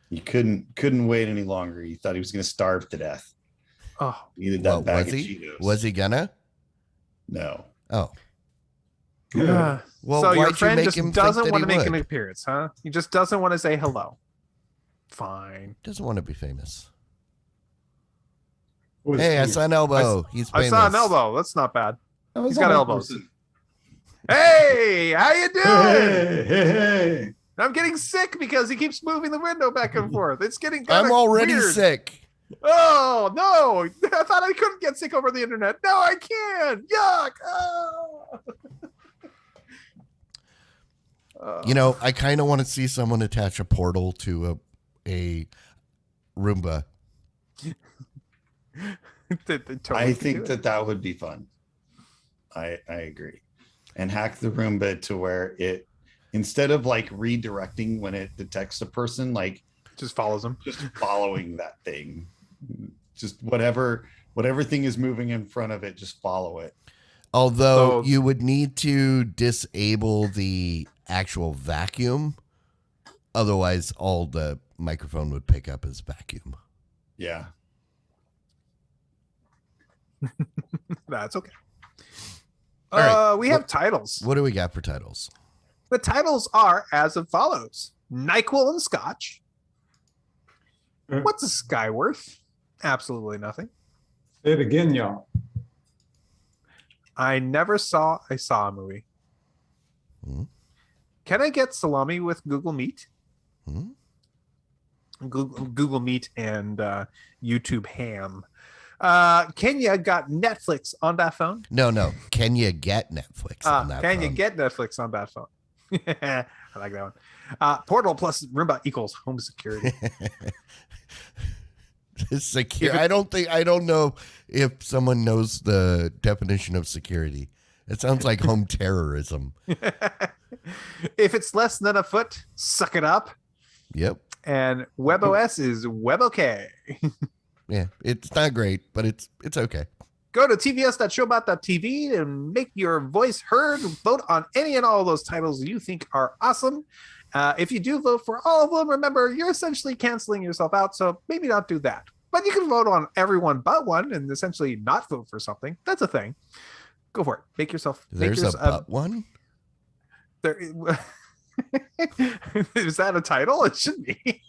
[SPEAKER 4] You couldn't wait any longer. You thought he was going to starve to death.
[SPEAKER 2] Oh,
[SPEAKER 4] He needed that
[SPEAKER 1] Well,
[SPEAKER 4] bag
[SPEAKER 1] was
[SPEAKER 4] of
[SPEAKER 1] he?
[SPEAKER 4] Cheetos.
[SPEAKER 1] Was he gonna?
[SPEAKER 4] No.
[SPEAKER 1] Oh.
[SPEAKER 3] Yeah.
[SPEAKER 1] Well,
[SPEAKER 2] so your
[SPEAKER 1] why'd you
[SPEAKER 2] friend
[SPEAKER 1] make
[SPEAKER 2] just
[SPEAKER 1] him think
[SPEAKER 2] doesn't
[SPEAKER 1] that
[SPEAKER 2] want to
[SPEAKER 1] he
[SPEAKER 2] make an
[SPEAKER 1] would?
[SPEAKER 2] appearance, huh? He just doesn't want to say hello. Fine.
[SPEAKER 1] Doesn't want to be famous.
[SPEAKER 3] Was
[SPEAKER 1] Hey, I
[SPEAKER 3] famous.
[SPEAKER 1] saw an elbow. He's
[SPEAKER 2] I
[SPEAKER 1] famous.
[SPEAKER 2] saw an elbow. That's not bad.
[SPEAKER 4] That was
[SPEAKER 2] He's
[SPEAKER 4] a
[SPEAKER 2] got
[SPEAKER 4] whole
[SPEAKER 2] elbows.
[SPEAKER 4] person.
[SPEAKER 2] Hey, how you doing?
[SPEAKER 3] Hey, hey, hey.
[SPEAKER 2] I'm getting sick because he keeps moving the window back and forth. It's getting kind
[SPEAKER 1] I'm
[SPEAKER 2] of
[SPEAKER 1] already
[SPEAKER 2] weird.
[SPEAKER 1] sick.
[SPEAKER 2] Oh no! I thought I couldn't get sick over the internet. No, I can. Yuck! Oh.
[SPEAKER 1] You know, I kind of want to see someone attach a portal to a Roomba.
[SPEAKER 4] I think that would be fun. I agree. And hack the Roomba to where it, instead of like redirecting when it detects a person, like
[SPEAKER 2] just follows him.
[SPEAKER 4] just following that thing. Just whatever thing is moving in front of it, just follow it.
[SPEAKER 1] Although
[SPEAKER 2] So-
[SPEAKER 1] you would need to disable the actual vacuum. Otherwise, all the microphone would pick up as vacuum.
[SPEAKER 4] Yeah.
[SPEAKER 2] That's okay.
[SPEAKER 1] All right.
[SPEAKER 2] We have titles.
[SPEAKER 1] What do we got for titles?
[SPEAKER 2] The titles are as follows: NyQuil and Scotch. What's a sky worth? Absolutely nothing.
[SPEAKER 3] Say it again, y'all.
[SPEAKER 2] I saw a movie.
[SPEAKER 1] Hmm?
[SPEAKER 2] Can I get salami with Google Meet?
[SPEAKER 1] Hmm?
[SPEAKER 2] Google Meet and YouTube Ham. Kenya got Netflix on that phone.
[SPEAKER 1] No. Can you get Netflix on that
[SPEAKER 2] Can you
[SPEAKER 1] phone?
[SPEAKER 2] get Netflix on that phone? I like that one. Portal plus Roomba equals home security.
[SPEAKER 1] Secure. I don't know if someone knows the definition of security. It sounds like home terrorism.
[SPEAKER 2] If it's less than a foot, suck it up.
[SPEAKER 1] Yep.
[SPEAKER 2] And WebOS is WebOK.
[SPEAKER 1] Yeah. It's not great, but it's okay.
[SPEAKER 2] Go to tvs.showbot.tv and make your voice heard. Vote on any and all of those titles you think are awesome. If you do vote for all of them, remember, you're essentially canceling yourself out, so maybe not do that. But you can vote on everyone but one and essentially not vote for something. That's a thing. Go for it. Make yourself...
[SPEAKER 1] There's a but one?
[SPEAKER 2] There, is that a title? It should be.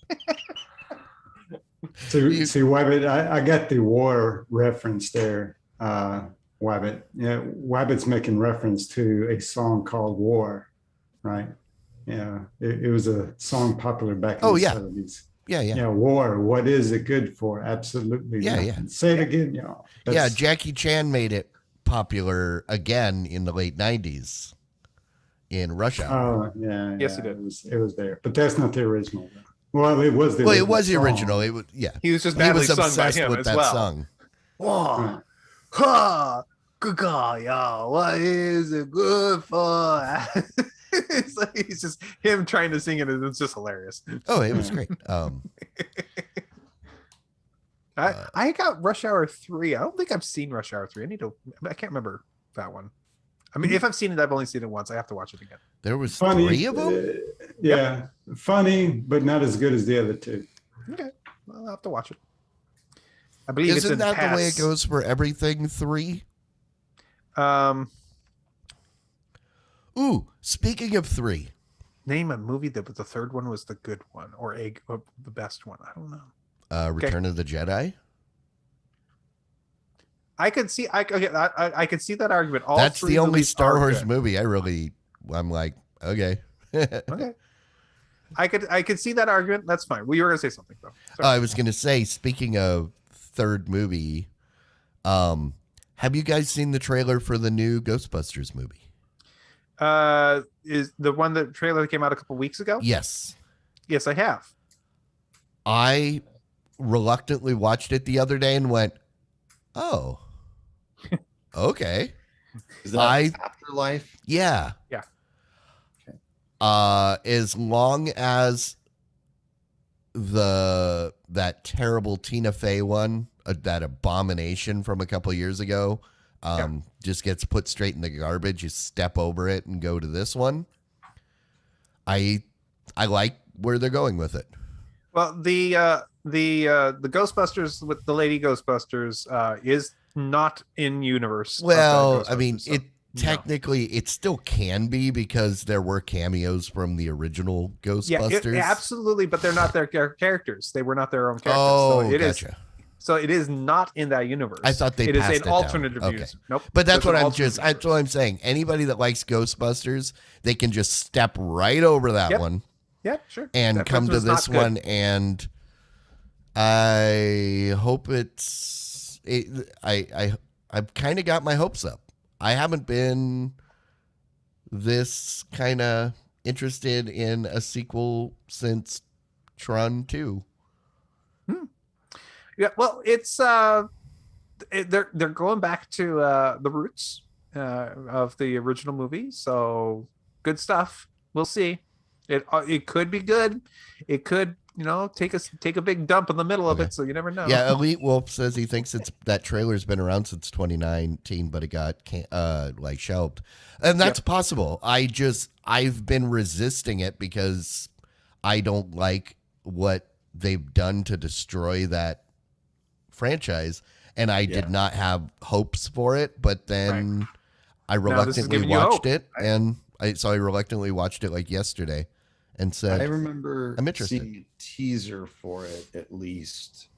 [SPEAKER 3] See, Wabbit, I got the war reference there, Wabbit. Yeah, Wabbit's making reference to a song called War, right? Yeah, it was a song popular back in the 70s.
[SPEAKER 1] Yeah.
[SPEAKER 3] Yeah, war. What is it good for? Absolutely.
[SPEAKER 1] Yeah,
[SPEAKER 3] nothing.
[SPEAKER 1] yeah.
[SPEAKER 3] Say it again, y'all.
[SPEAKER 1] Yeah, Jackie Chan made it popular again in the late 90s in Rush Hour.
[SPEAKER 3] Oh, yeah.
[SPEAKER 2] Yes,
[SPEAKER 3] yeah,
[SPEAKER 2] it did.
[SPEAKER 3] It was there, but that's not the original. Well, it was the.
[SPEAKER 1] Well, it was the
[SPEAKER 3] song.
[SPEAKER 1] original. It was, yeah.
[SPEAKER 2] He was just
[SPEAKER 1] He
[SPEAKER 2] badly
[SPEAKER 1] was
[SPEAKER 2] sung by
[SPEAKER 1] obsessed
[SPEAKER 2] him
[SPEAKER 1] with
[SPEAKER 2] as
[SPEAKER 1] that
[SPEAKER 2] well.
[SPEAKER 1] song.
[SPEAKER 2] Whoa.
[SPEAKER 3] Right.
[SPEAKER 2] Ha! Good God, y'all. What is it good for? It's just him trying to sing it, and it's just hilarious.
[SPEAKER 1] Oh, it was great.
[SPEAKER 2] I got Rush Hour 3. I don't think I've seen Rush Hour 3. I can't remember that one. I mean, if I've seen it, I've only seen it once. I have to watch it again.
[SPEAKER 1] There was
[SPEAKER 3] Funny.
[SPEAKER 1] 3 of them?
[SPEAKER 3] Yeah. Funny, but not as good as the other two.
[SPEAKER 2] Okay. Well, I'll have to watch it. I believe it's
[SPEAKER 1] Isn't
[SPEAKER 2] in
[SPEAKER 1] that the way it
[SPEAKER 2] pass.
[SPEAKER 1] goes for everything 3? Ooh, speaking of 3.
[SPEAKER 2] Name a movie that the third one was the good one or the best one. I don't know.
[SPEAKER 1] Return of the Jedi?
[SPEAKER 2] I could see I could see that argument. All
[SPEAKER 1] That's
[SPEAKER 2] three
[SPEAKER 1] the only
[SPEAKER 2] movies
[SPEAKER 1] Star
[SPEAKER 2] are
[SPEAKER 1] Wars
[SPEAKER 2] good.
[SPEAKER 1] movie I'm like, okay.
[SPEAKER 2] Okay. I could see that argument. That's fine. Well, you were gonna say something though. Sorry.
[SPEAKER 1] I was going to say, speaking of third movie, have you guys seen the trailer for the new Ghostbusters movie?
[SPEAKER 2] Is the one that trailer that came out a couple weeks ago?
[SPEAKER 1] Yes.
[SPEAKER 2] Yes, I have.
[SPEAKER 1] I reluctantly watched it the other day and went, oh, okay.
[SPEAKER 4] Is that Afterlife?
[SPEAKER 1] Yeah.
[SPEAKER 2] Yeah.
[SPEAKER 1] As long as that terrible Tina Fey one, that abomination from a couple years ago, just gets put straight in the garbage. You step over it and go to this one. I like where they're going with it.
[SPEAKER 2] Well, the Ghostbusters with the Lady Ghostbusters is not in universe. of the
[SPEAKER 1] Well, I mean,
[SPEAKER 2] Ghostbusters, so-
[SPEAKER 1] technically it still can be because there were cameos from the original Ghostbusters.
[SPEAKER 2] Absolutely, but they're not their characters. They were not their own characters.
[SPEAKER 1] Oh,
[SPEAKER 2] so
[SPEAKER 1] gotcha.
[SPEAKER 2] So it is not in that universe.
[SPEAKER 1] I thought
[SPEAKER 2] it
[SPEAKER 1] passed
[SPEAKER 2] is
[SPEAKER 1] it
[SPEAKER 2] an alternative
[SPEAKER 1] down.
[SPEAKER 2] universe.
[SPEAKER 1] Okay.
[SPEAKER 2] Nope.
[SPEAKER 1] But that's what
[SPEAKER 2] an
[SPEAKER 1] that's what I'm saying. Anybody that likes Ghostbusters, they can just step right over that one.
[SPEAKER 2] Yeah, sure.
[SPEAKER 1] And
[SPEAKER 2] that
[SPEAKER 1] come to this one,
[SPEAKER 2] good.
[SPEAKER 1] and I hope I've kind of got my hopes up. I haven't been this kind of interested in a sequel since Tron 2.
[SPEAKER 2] Yeah, well, it's they're going back to the roots of the original movie, so good stuff. We'll see. It could be good. It could, take a big dump in the middle of it, so you never know.
[SPEAKER 1] Yeah, Elite Wolf says he thinks that trailer's been around since 2019, but it got shelved, and that's possible. I've been resisting it because I don't like what they've done to destroy that franchise, and I did not have hopes for it, but then I reluctantly watched it, and I reluctantly watched it like yesterday and said,
[SPEAKER 4] I remember
[SPEAKER 1] I'm interested.
[SPEAKER 4] seeing a teaser for it at least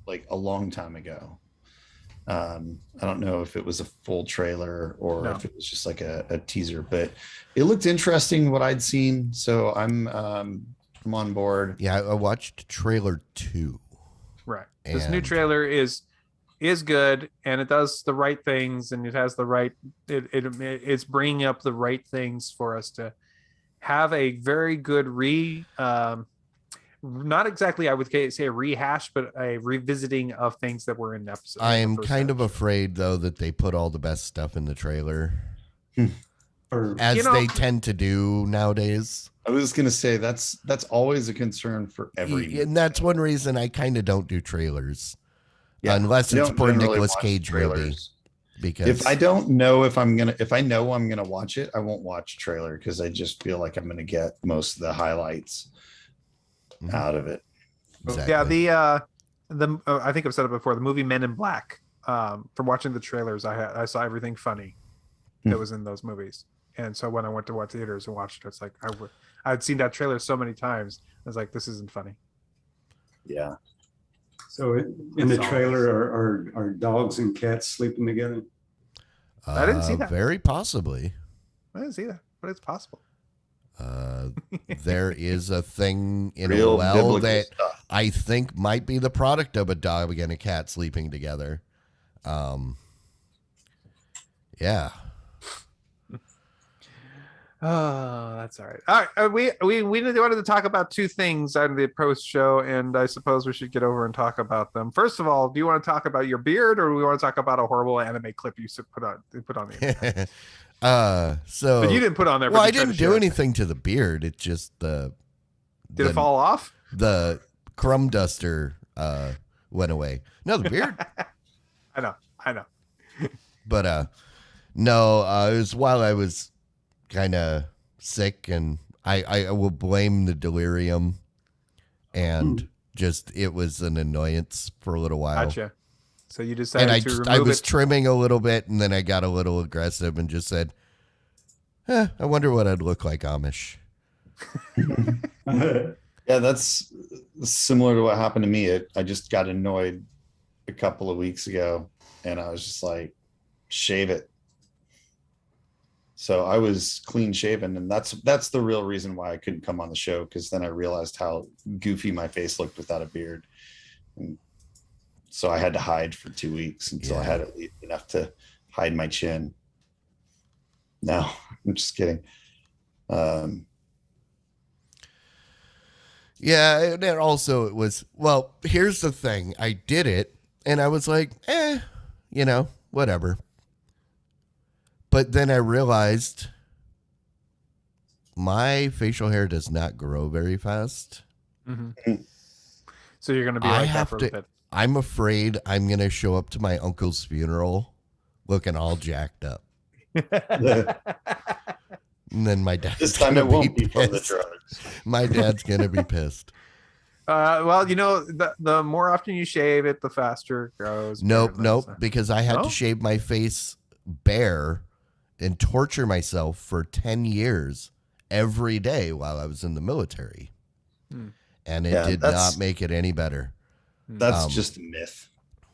[SPEAKER 4] like a long time ago. I don't know if it was a full trailer or if it was just like a teaser, but it looked interesting what I'd seen, so I'm on board.
[SPEAKER 1] Yeah, I watched trailer 2.
[SPEAKER 2] Right. This new trailer is good, and it does the right things, and it has the right. It's bringing up the right things for us to have a very good not exactly I would say a rehash, but a revisiting of things that were in episodes.
[SPEAKER 1] I am kind of afraid though that they put all the best stuff in the trailer, as they tend to do nowadays.
[SPEAKER 4] I was going to say that's always a concern for every,
[SPEAKER 1] and that's one reason I kind of don't do trailers, unless it's for a Nicolas Cage movie. Because
[SPEAKER 4] if I don't know if I know I'm gonna watch it, I won't watch trailer because I just feel like I'm gonna get most of the highlights out of it.
[SPEAKER 1] Exactly.
[SPEAKER 2] Yeah, the I think I've said it before. The movie Men in Black. From watching the trailers, I saw everything funny that was in those movies, and so when I went to watch theaters and watched it, it's like I'd seen that trailer so many times. I was like, this isn't funny.
[SPEAKER 4] Yeah.
[SPEAKER 3] So in the trailer, are dogs and cats sleeping together?
[SPEAKER 2] I didn't see that.
[SPEAKER 1] Very possibly.
[SPEAKER 2] I didn't see that, but it's possible.
[SPEAKER 1] There is a thing in
[SPEAKER 4] Real
[SPEAKER 1] a well
[SPEAKER 4] biblical
[SPEAKER 1] that
[SPEAKER 4] stuff.
[SPEAKER 1] I think might be the product of a dog and a cat sleeping together. Yeah.
[SPEAKER 2] Oh, that's all right. All right, we wanted to talk about two things on the post show, and I suppose we should get over and talk about them. First of all, do you want to talk about your beard, or do we want to talk about a horrible anime clip you put on the internet?
[SPEAKER 1] So
[SPEAKER 2] but you didn't put on there.
[SPEAKER 1] Well, I didn't do anything to the beard. It's just
[SPEAKER 2] did it fall off?
[SPEAKER 1] The crumb duster went away. No, the beard.
[SPEAKER 2] I know.
[SPEAKER 1] But no, it was while I was kind of sick, and I will blame the delirium, and just it was an annoyance for a little while.
[SPEAKER 2] Gotcha. So you decided to remove
[SPEAKER 1] I was
[SPEAKER 2] it.
[SPEAKER 1] trimming a little bit, and then I got a little aggressive and just said, I wonder what I'd look like Amish.
[SPEAKER 4] Yeah, that's similar to what happened to me. I just got annoyed a couple of weeks ago, and I was just like, shave it. So I was clean shaven, and that's the real reason why I couldn't come on the show, because then I realized how goofy my face looked without a beard. And so I had to hide for 2 weeks until I had at least enough to hide my chin. No, I'm just kidding.
[SPEAKER 1] Yeah, and then also it was, well, here's the thing. I did it, and I was like, whatever. But then I realized my facial hair does not grow very fast.
[SPEAKER 2] Mm-hmm. So you're going to be like that for a bit.
[SPEAKER 1] I'm afraid I'm going to show up to my uncle's funeral looking all jacked up. And then my dad's
[SPEAKER 4] this time it won't be from the
[SPEAKER 1] pissed.
[SPEAKER 4] drugs.
[SPEAKER 1] My dad's going to be pissed.
[SPEAKER 2] Well, the more often you shave it, the faster it grows.
[SPEAKER 1] Nope. Because I had to shave my face bare and torture myself for 10 years every day while I was in the military. And it did not make it any better.
[SPEAKER 4] That's just a myth.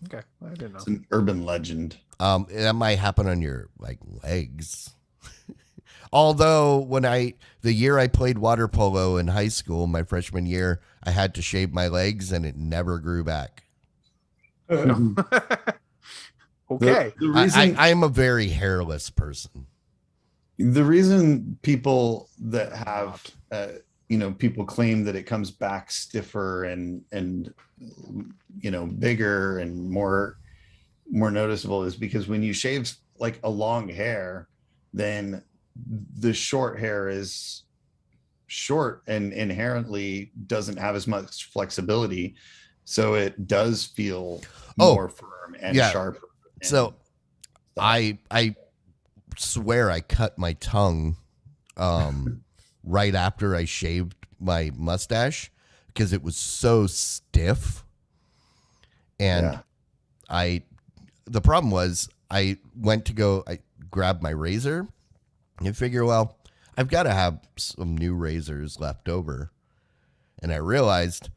[SPEAKER 2] Okay, I didn't know.
[SPEAKER 4] It's an urban legend.
[SPEAKER 1] That might happen on your like legs. Although the year I played water polo in high school, my freshman year, I had to shave my legs and it never grew back.
[SPEAKER 2] Okay.
[SPEAKER 4] The reason
[SPEAKER 1] I'm a very hairless person.
[SPEAKER 4] the reason people that have people claim that it comes back stiffer and bigger and more noticeable is because when you shave like a long hair, then the short hair is short and inherently doesn't have as much flexibility, so it does feel more firm and sharper.
[SPEAKER 1] So I swear I cut my tongue right after I shaved my mustache because it was so stiff. And the problem was I grabbed my razor and figure, well, I've got to have some new razors left over. And I realized,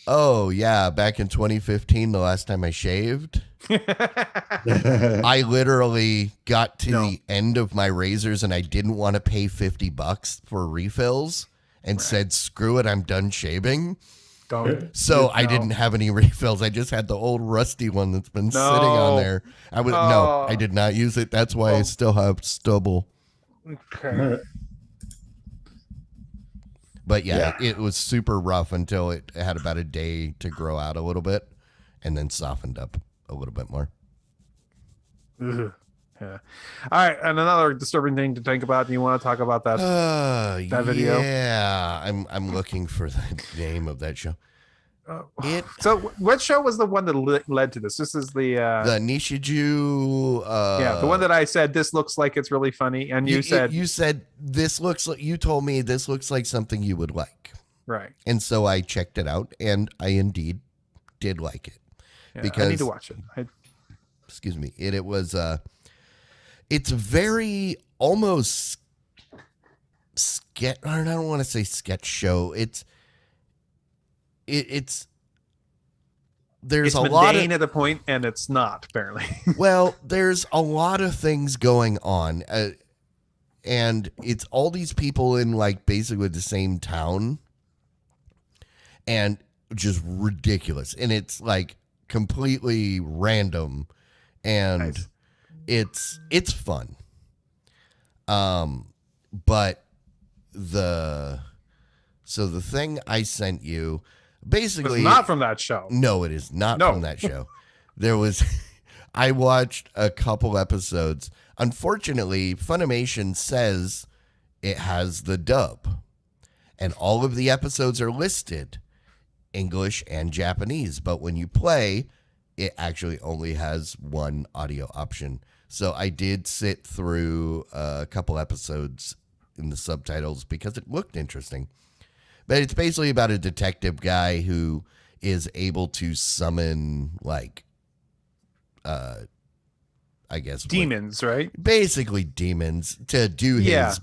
[SPEAKER 1] oh yeah, back in 2015, the last time I shaved, I literally got to the end of my razors and I didn't want to pay $50 for refills and said, screw it, I'm done shaving. I didn't have any refills. I just had the old rusty one that's been sitting on there. I did not use it. That's why I still have stubble.
[SPEAKER 2] Okay.
[SPEAKER 1] But it was super rough until it had about a day to grow out a little bit and then softened up a little bit more.
[SPEAKER 2] Ugh. Yeah. All right. And another disturbing thing to think about. Do you want to talk about that video?
[SPEAKER 1] Yeah. I'm looking for the name of that show.
[SPEAKER 2] So what show was the one that led to this? This is the
[SPEAKER 1] Nishiju.
[SPEAKER 2] The one that I said, this looks like it's really funny. And you said
[SPEAKER 1] this looks like, you told me this looks like something you would like.
[SPEAKER 2] Right.
[SPEAKER 1] And so I checked it out and I indeed did like it.
[SPEAKER 2] Yeah,
[SPEAKER 1] because
[SPEAKER 2] I need to watch it.
[SPEAKER 1] Excuse me. It was, it's very almost sketch. I don't want to say sketch show. It's there's a lot of
[SPEAKER 2] at the point, and it's not apparently.
[SPEAKER 1] Well, there's a lot of things going on, and it's all these people in like basically the same town, and just ridiculous, and it's like completely random, and it's fun. But the thing I sent you. Basically,
[SPEAKER 2] it's not from that show.
[SPEAKER 1] No, it is not from that show. I watched a couple episodes. Unfortunately, Funimation says it has the dub, and all of the episodes are listed English and Japanese. But when you play, it actually only has one audio option. So I did sit through a couple episodes in the subtitles because it looked interesting. But it's basically about a detective guy who is able to summon, like, I guess
[SPEAKER 2] demons, right?
[SPEAKER 1] Basically demons to do his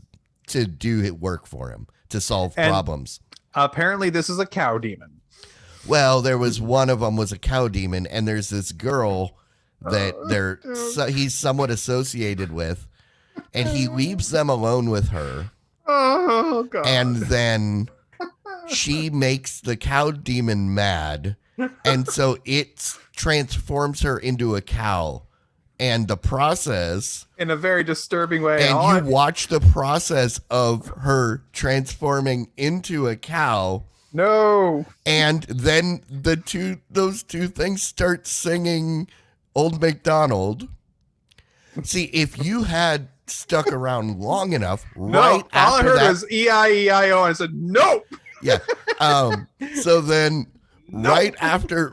[SPEAKER 1] work for him, to solve problems.
[SPEAKER 2] Apparently, this is a cow demon.
[SPEAKER 1] Well, there was one of them was a cow demon, and there's this girl that he's somewhat associated with, and he leaves them alone with her.
[SPEAKER 2] Oh God!
[SPEAKER 1] And then she makes the cow demon mad, and so it transforms her into a cow. And the process,
[SPEAKER 2] in a very disturbing way,
[SPEAKER 1] and you watch the process of her transforming into a cow.
[SPEAKER 2] No.
[SPEAKER 1] And then those two things start singing Old MacDonald. See, if you had stuck around long enough, right after
[SPEAKER 2] all I heard
[SPEAKER 1] that,
[SPEAKER 2] was E-I-E-I-O, and I said, nope.
[SPEAKER 1] Yeah. So then right after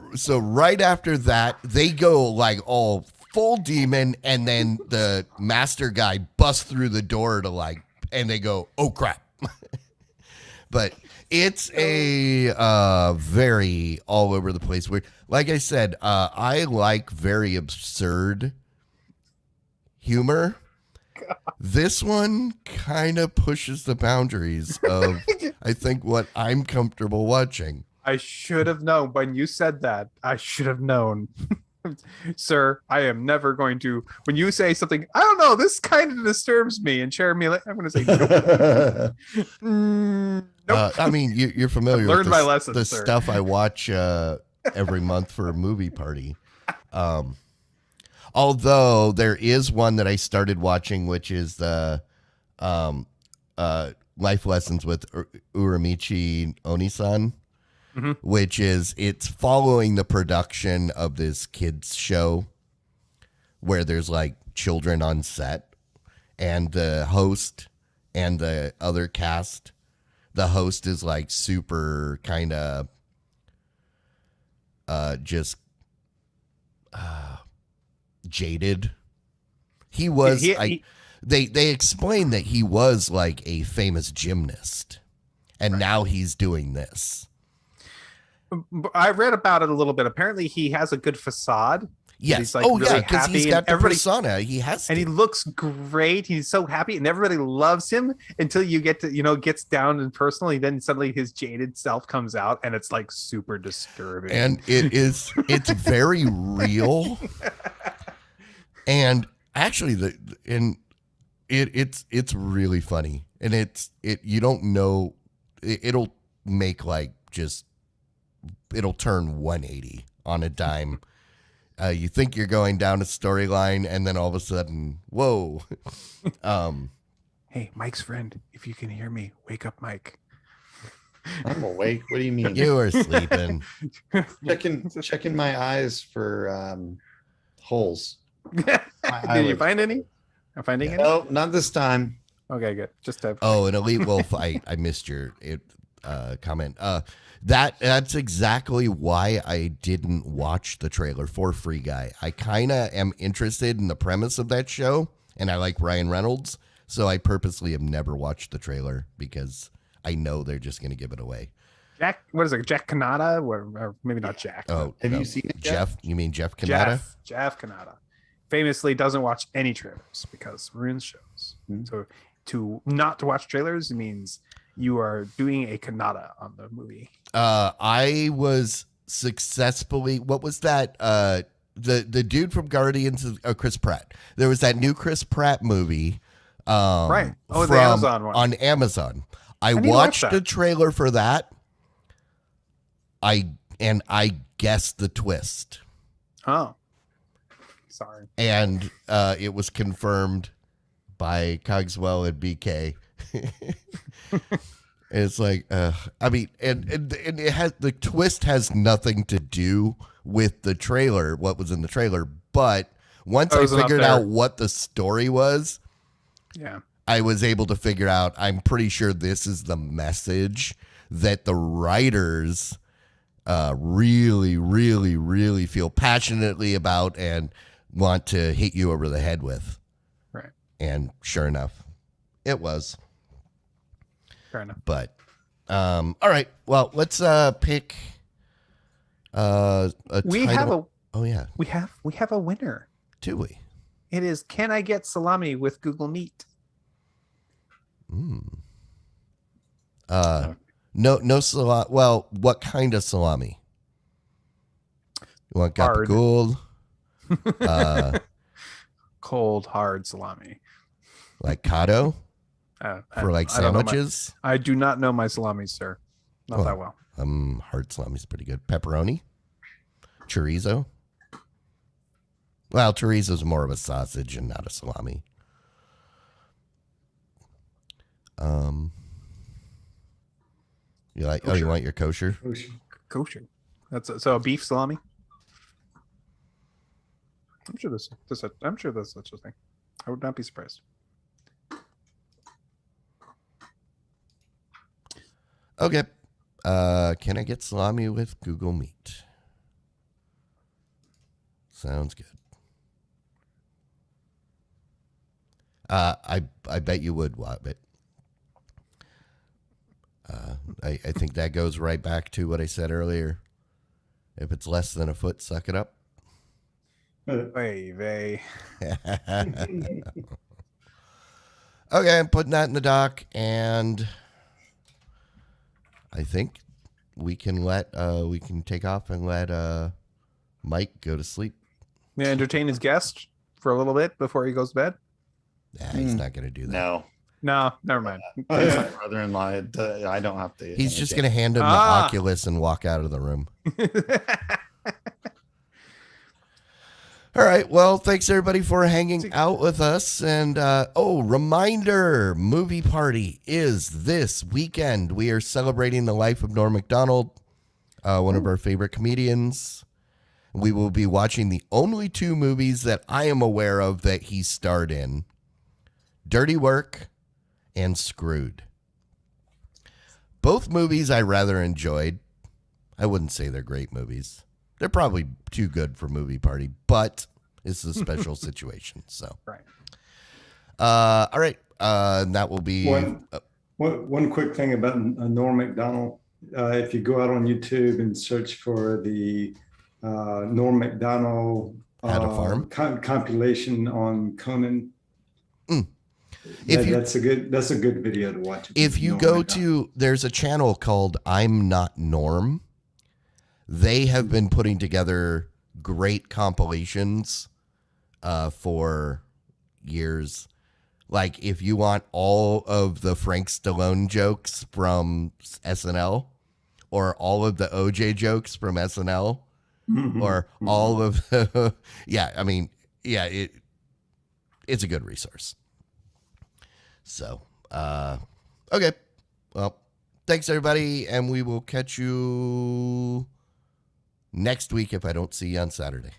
[SPEAKER 1] that, they go like all full demon, and then the master guy busts through the door and they go, oh crap. But it's a very all over the place weird. Like I said, I like very absurd humor, This one kind of pushes the boundaries of, I think, what I'm comfortable watching.
[SPEAKER 2] I should have known when you said that. I should have known. Sir, I am never going to. When you say something, I don't know, this kind of disturbs me, and Jeremy, I'm going to say, nope. Nope.
[SPEAKER 1] I mean, you're familiar
[SPEAKER 2] I've
[SPEAKER 1] with
[SPEAKER 2] learned my lesson,
[SPEAKER 1] the
[SPEAKER 2] sir.
[SPEAKER 1] stuff I watch every month for a movie party. Although there is one that I started watching, which is the Life Lessons with Uramichi Onisan.
[SPEAKER 2] Mm-hmm.
[SPEAKER 1] Which is, it's following the production of this kids show where there's like children on set, and the host and the other cast, the host is like super kind of just jaded. He was they explained that he was like a famous gymnast, and now he's doing this.
[SPEAKER 2] I read about it a little bit. Apparently, he has a good facade.
[SPEAKER 1] Yes.
[SPEAKER 2] He's like
[SPEAKER 1] yeah,
[SPEAKER 2] really
[SPEAKER 1] because
[SPEAKER 2] happy,
[SPEAKER 1] he's got
[SPEAKER 2] and
[SPEAKER 1] the
[SPEAKER 2] everybody,
[SPEAKER 1] persona. He has to.
[SPEAKER 2] and he looks great. He's so happy, and everybody loves him until you get to, gets down and personal. And then suddenly his jaded self comes out, and it's like super disturbing.
[SPEAKER 1] And it's very real. And actually, it's really funny, and you don't know, it'll make like just. It'll turn 180 on a dime. You think you're going down a storyline, and then all of a sudden, whoa.
[SPEAKER 2] Hey, Mike's friend, if you can hear me, wake up, Mike.
[SPEAKER 4] I'm awake. What do you mean?
[SPEAKER 1] You are sleeping.
[SPEAKER 4] Checking my eyes for holes.
[SPEAKER 2] Did you find any? I'm finding any.
[SPEAKER 4] No, not this time.
[SPEAKER 2] Okay, good. Just to
[SPEAKER 1] Oh, and Elite Wolf, I missed your comment. That's exactly why I didn't watch the trailer for Free Guy. I kind of am interested in the premise of that show, and I like Ryan Reynolds, so I purposely have never watched the trailer because I know they're just going to give it away.
[SPEAKER 2] Jack, what is it? Jack Kanata, or maybe not Jack.
[SPEAKER 1] Oh,
[SPEAKER 4] Have
[SPEAKER 1] no.
[SPEAKER 4] you seen it,
[SPEAKER 1] Jeff? You mean Jeff Kanata?
[SPEAKER 2] Jeff Kanata famously doesn't watch any trailers because ruins shows.
[SPEAKER 4] Hmm.
[SPEAKER 2] So to not to watch trailers means you are doing a Kanata on the movie.
[SPEAKER 1] I was successfully. What was that? The dude from Guardians of Chris Pratt. There was that new Chris Pratt movie.
[SPEAKER 2] Right. Oh, the Amazon one.
[SPEAKER 1] On Amazon. I
[SPEAKER 2] need to watch
[SPEAKER 1] watched
[SPEAKER 2] that.
[SPEAKER 1] the trailer for that. I guessed the twist.
[SPEAKER 2] Oh, sorry.
[SPEAKER 1] And it was confirmed by Cogswell and BK. It's like, I mean, and it has, the twist has nothing to do with the trailer, what was in the trailer. But once I figured out what the story was,
[SPEAKER 2] Yeah.
[SPEAKER 1] I was able to figure out, I'm pretty sure this is the message that the writers really, really, really feel passionately about and want to hit you over the head with.
[SPEAKER 2] Right.
[SPEAKER 1] And sure enough, it was.
[SPEAKER 2] Fair enough.
[SPEAKER 1] But, all right. Well, let's pick a
[SPEAKER 2] We
[SPEAKER 1] title.
[SPEAKER 2] have a
[SPEAKER 1] Oh, yeah.
[SPEAKER 2] we have a winner.
[SPEAKER 1] Do we?
[SPEAKER 2] It is Can I Get Salami with Google Meet?
[SPEAKER 1] No salami. Well, what kind of salami? You want
[SPEAKER 2] Hard.
[SPEAKER 1] gabagool?
[SPEAKER 2] Cold, hard salami.
[SPEAKER 1] Like cotto for like
[SPEAKER 2] I don't know
[SPEAKER 1] sandwiches?
[SPEAKER 2] I do not know my salamis, sir. Not
[SPEAKER 1] Oh.
[SPEAKER 2] that well.
[SPEAKER 1] Hard salami is pretty good. Pepperoni? Chorizo? Well, chorizo's more of a sausage and not a salami. You like? Oh, you want your kosher?
[SPEAKER 2] Kosher. So a beef salami. I'm sure there's such a thing. I would not be surprised.
[SPEAKER 1] Okay. Can I get salami with Google Meet? Sounds good. I bet you would, Wabbit. I think that goes right back to what I said earlier. If it's less than a foot, suck it up.
[SPEAKER 2] Hey, vey.
[SPEAKER 1] Okay, I'm putting that in the doc, and I think we can take off and let Mike go to sleep.
[SPEAKER 2] May I entertain his guest for a little bit before he goes to bed?
[SPEAKER 1] Nah, he's not going to do that.
[SPEAKER 2] No, never mind.
[SPEAKER 4] He's my brother-in-law. I don't have to.
[SPEAKER 1] He's just going to hand him the Oculus and walk out of the room. All right. Well, thanks everybody for hanging out with us. And reminder, movie party is this weekend. We are celebrating the life of Norm Macdonald, one of our favorite comedians. We will be watching the only 2 movies that I am aware of that he starred in: Dirty Work and Screwed. Both movies I rather enjoyed. I wouldn't say they're great movies. They're probably too good for movie party, but it's a special situation. So,
[SPEAKER 2] right.
[SPEAKER 1] All right. That will be
[SPEAKER 3] one quick thing about Norm Macdonald. If you go out on YouTube and search for the Norm Macdonald
[SPEAKER 1] How to Farm
[SPEAKER 3] compilation on Conan. That's a good video to watch.
[SPEAKER 1] If you go to, there's a channel called I'm Not Norm. They have been putting together great compilations for years. Like if you want all of the Frank Stallone jokes from SNL, or all of the OJ jokes from SNL, or all of the, it's a good resource. So, okay. Well, thanks everybody. And we will catch you next week if I don't see you on Saturday.